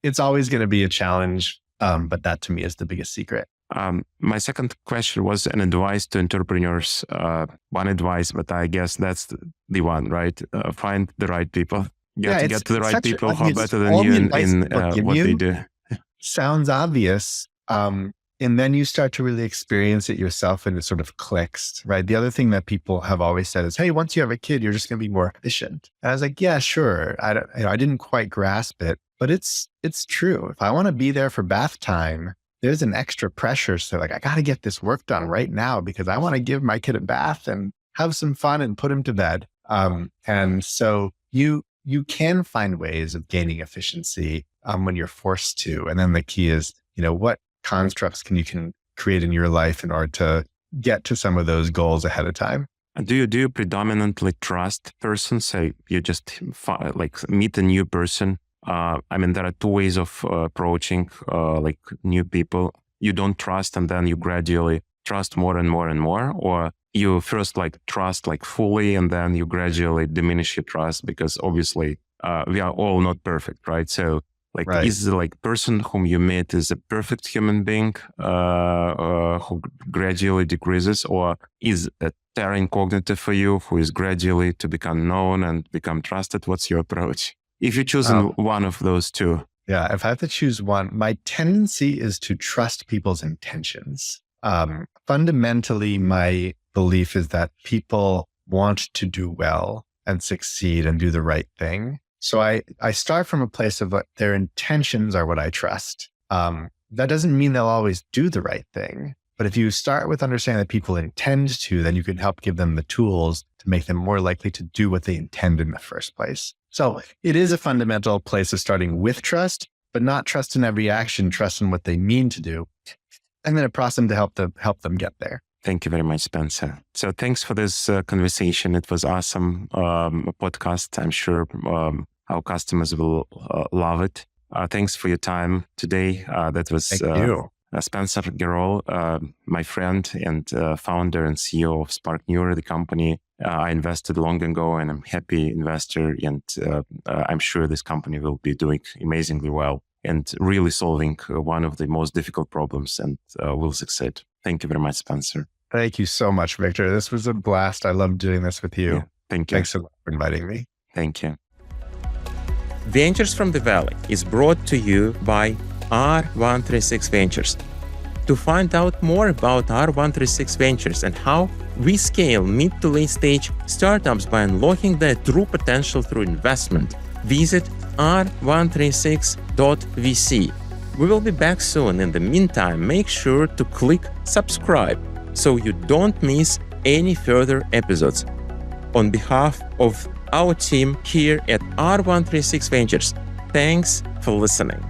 B: It's always going to be a challenge, but that to me is the biggest secret.
A: My second question was an advice to entrepreneurs. One advice, but I guess that's the one, right? Find the right people. Get to the right people who are better than you in what they do.
B: Sounds obvious. And then you start to really experience it yourself and it sort of clicks, right? The other thing that people have always said is, hey, once you have a kid, you're just going to be more efficient. And I was like, yeah, sure. I didn't quite grasp it, but it's true. If I want to be there for bath time, there's an extra pressure. So like, I got to get this work done right now because I want to give my kid a bath and have some fun and put him to bed. And so you can find ways of gaining efficiency when you're forced to. And then the key is, what constructs can you create in your life in order to get to some of those goals ahead of time.
A: And do you predominantly trust persons? So you just meet a new person. There are two ways of approaching new people. You don't trust and then you gradually trust more and more and more, or you first trust fully and then you gradually diminish your trust because obviously we are all not perfect, right? So right. Is the person whom you meet is a perfect human being who gradually decreases, or is a terra incognita for you who is gradually to become known and become trusted? What's your approach? If you choose one of those two.
B: Yeah, if I have to choose one, my tendency is to trust people's intentions. Fundamentally, my belief is that people want to do well and succeed and do the right thing. So I start from a place of their intentions are what I trust. That doesn't mean they'll always do the right thing. But if you start with understanding that people intend to, then you can help give them the tools to make them more likely to do what they intend in the first place. So it is a fundamental place of starting with trust, but not trust in every action, trust in what they mean to do. And then a process to help them get there.
A: Thank you very much, Spencer. So thanks for this conversation. It was awesome podcast. I'm sure our customers will love it. Thanks for your time today. That was
B: Thank you.
A: Spencer Gerrol, my friend and founder and CEO of SPARK Neuro, the company I invested long ago, and I'm a happy investor. And I'm sure this company will be doing amazingly well and really solving one of the most difficult problems and will succeed. Thank you very much, Spencer.
B: Thank you so much, Victor. This was a blast. I love doing this with you.
A: Yeah, thank you.
B: Thanks so much for inviting me.
A: Thank you. Ventures from the Valley is brought to you by R136 Ventures. To find out more about R136 Ventures and how we scale mid to late stage startups by unlocking their true potential through investment, visit r136.vc. We will be back soon. In the meantime, make sure to click subscribe so you don't miss any further episodes. On behalf of our team here at R136 Ventures, thanks for listening.